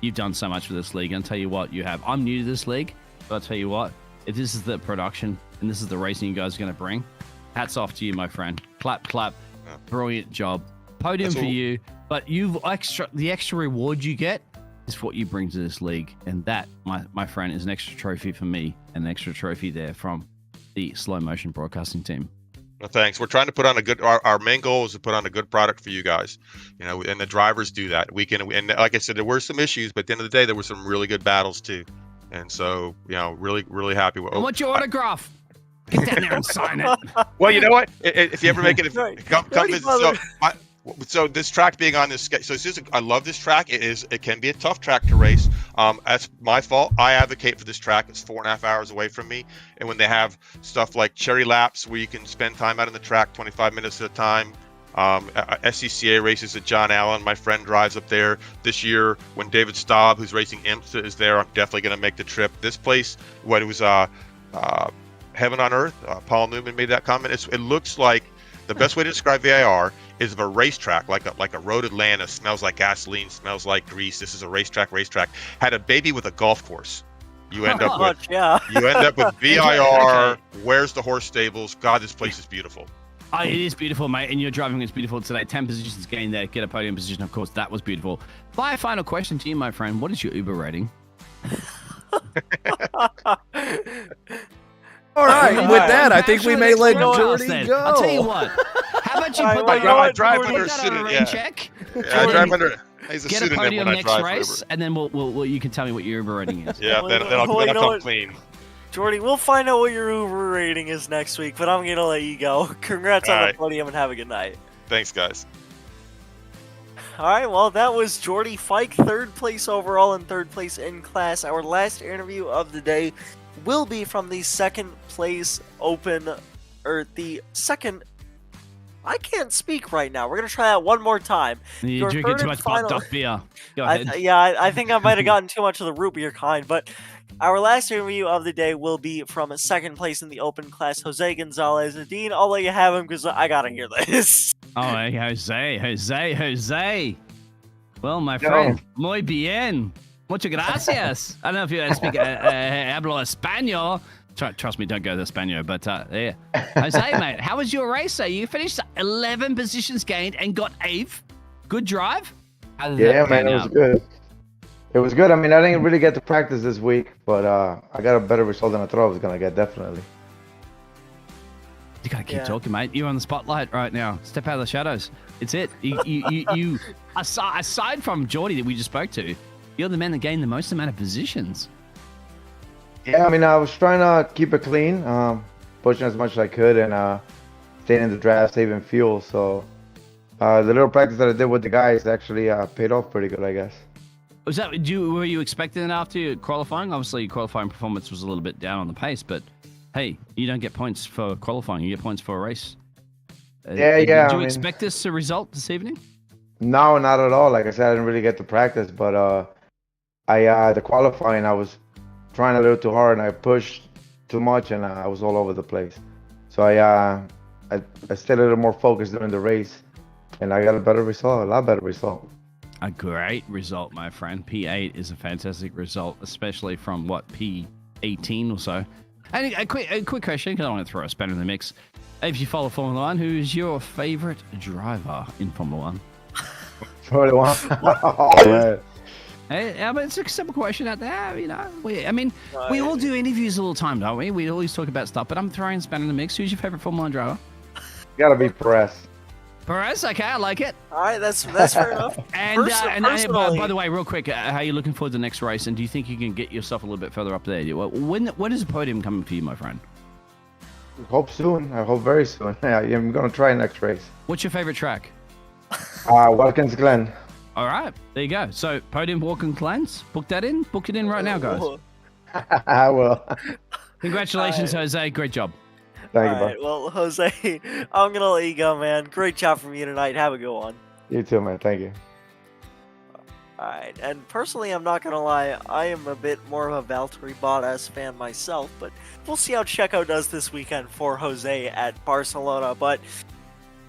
you've done so much for this league. And I'll tell you what, you have. I'm new to this league, but I'll tell you what, if this is the production and this is the racing you guys are going to bring, hats off to you, my friend. Clap. Yeah. Brilliant job. Podium for you. But the extra reward you get is what you bring to this league. And that, my friend, is an extra trophy for me and an extra trophy there from the slow motion broadcasting team. Well, thanks. We're trying to put on our main goal is to put on a good product for you guys, and the drivers do that. And like I said, there were some issues, but at the end of the day, there were some really good battles too. And so, really, really happy with. I want your autograph. Get down there and sign it. Well, you know what? If you ever make it, come visit. So this track being on this, I love this track. It can be a tough track to race. That's my fault. I advocate for this track. It's 4.5 hours away from me. And when they have stuff like cherry laps where you can spend time out on the track 25 minutes at a time, SCCA races at John Allen, my friend drives up there. This year, when David Staub, who's racing IMSA, is there, I'm definitely going to make the trip. This place, it was heaven on earth. Paul Newman made that comment. It looks like the best way to describe VIR is of a racetrack, like a road Atlanta, smells like gasoline, smells like grease. This is a racetrack. Had a baby with a golf course. You end up with VIR. Where's the horse stables? God, this place is beautiful. It is beautiful, mate, and your driving is beautiful today. 10 positions gained there, get a podium position, of course, that was beautiful. My final question to you, my friend, what is your Uber rating? All right, All with right. that, I think we may let Actually, Jordy then. go. I'll tell you what. How about you All put right, that well, I drive Jordy, under a put that on a pseudonym. rain Yeah. check? Yeah, I drive under. He's a Get a pseudonym podium when I next drive race, Uber. and then we'll you can tell me what your Uber rating is. Yeah, Well, then I'll well, you know come what? clean. Jordy, we'll find out what your Uber rating is next week, but I'm gonna let you go. Congrats on the Alright. podium and have a good night. Thanks, guys. Alright, well, that was Jordy Fike, 3rd place overall and 3rd place in class. Our last interview of the day will be from the 2nd place open, or the 2nd. I can't speak right now. We're going to try that one more time. You're Your drinking third too and much final- duck beer. Go ahead. I think I might have gotten too much of the root beer kind, but our last interview of the day will be from 2nd place in the open class, Jose Gonzalez. Dean, I'll let you have him because I got to hear this. Oh, hey, Jose. Well, my friend, muy bien. Muchas gracias. I don't know if you speak hablo español. Trust me, don't go to Español, but yeah. Jose, mate, how was your race? So you finished 11 positions gained and got 8th. Good drive? How did that Man, pan it was out? good. It was good. I mean, I didn't really get to practice this week, but I got a better result than I thought I was going to get, definitely. You gotta keep Yeah. talking, mate. You're on the spotlight right now. Step out of the shadows. It's it. You aside from Jordy that we just spoke to, you're the man that gained the most amount of positions. Yeah, I mean, I was trying to keep it clean, pushing as much as I could, and staying in the draft, saving fuel. So the little practice that I did with the guys actually paid off pretty good, I guess. Was that? Were you expecting it after qualifying? Obviously, your qualifying performance was a little bit down on the pace, but hey, you don't get points for qualifying. You get points for a race. Yeah. Did I you mean, expect this to result this evening? No, not at all. Like I said, I didn't really get to practice, but the qualifying, I was trying a little too hard, and I pushed too much, and I was all over the place. So I stayed a little more focused during the race, and I got a lot better result. A great result, my friend. P8 is a fantastic result, especially from P18 or so. And a quick question, because I want to throw a spanner in the mix. If you follow Formula One, who's your favorite driver in Formula One? Oh, man. Hey, but it's a simple question out there, you know. We all do interviews all the time, don't we? We always talk about stuff, but I'm throwing a spanner in the mix. Who's your favorite Formula One driver? Gotta be Perez. Perez, okay, I like it. All right, that's fair enough. And, Personally, by the way, real quick, how are you looking forward to the next race? And do you think you can get yourself a little bit further up there? When is the podium coming for you, my friend? Hope soon. I hope very soon. Yeah, I'm gonna try next race. What's your favorite track? Watkins Glen. All right, there you go. So podium Walking Clans, book that in. Book it in right now, guys. I will. Congratulations, Jose. Great job. Thank you, All right, bud. well, Jose, I'm gonna let you go, man. Great job from you tonight. Have a good one. You too, man. Thank you. Alright, and personally, I'm not gonna lie, I am a bit more of a Valtteri Bottas fan myself, but we'll see how Checo does this weekend for Jose at Barcelona. But,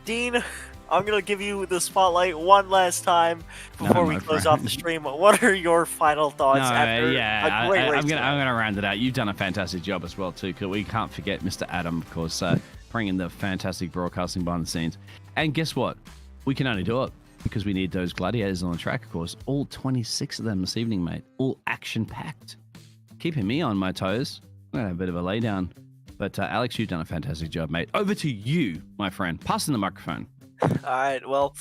Dean, I'm gonna give you the spotlight one last time before we close off the stream. What are your final thoughts after a great race? I'm gonna round it out. You've done a fantastic job as well too, because we can't forget Mr. Adam, of course, bringing the fantastic broadcasting behind the scenes. And guess what? We can only do it because we need those gladiators on the track, of course. All 26 of them this evening, mate. All action-packed. Keeping me on my toes. I'm gonna have a bit of a lay down. But Alex, you've done a fantastic job, mate. Over to you, my friend. Passing the microphone. Alright, well,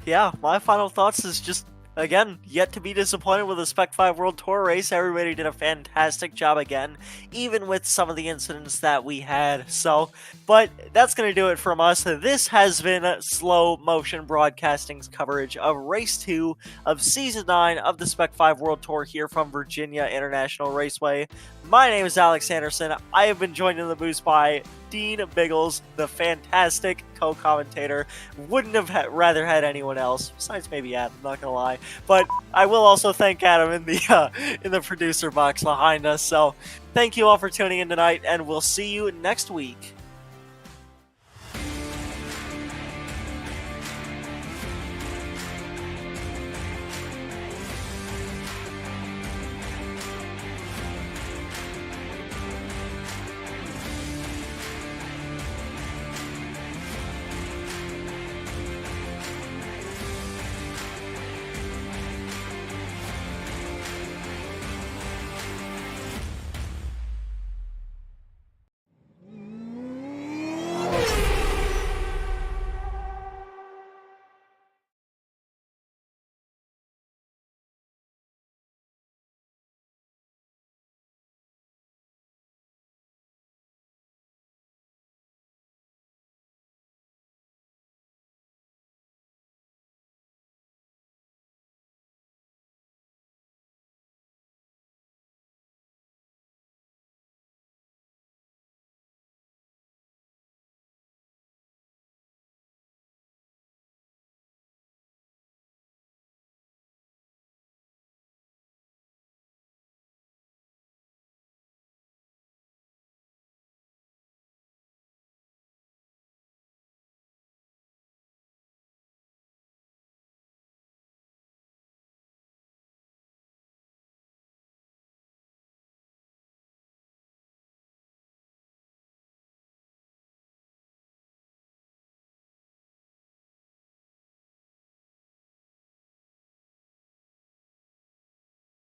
yeah, my final thoughts is just, again, yet to be disappointed with the Spec-5 World Tour race. Everybody did a fantastic job again, even with some of the incidents that we had. So, but that's going to do it from us. This has been Slow Motion Broadcasting's coverage of Race 2 of Season 9 of the Spec-5 World Tour here from Virginia International Raceway. My name is Alex Anderson. I have been joined in the booth by Dean Biggles, the fantastic co-commentator. Wouldn't have rather had anyone else, besides maybe Adam, not gonna lie. But I will also thank Adam in the producer box behind us. So thank you all for tuning in tonight, and we'll see you next week.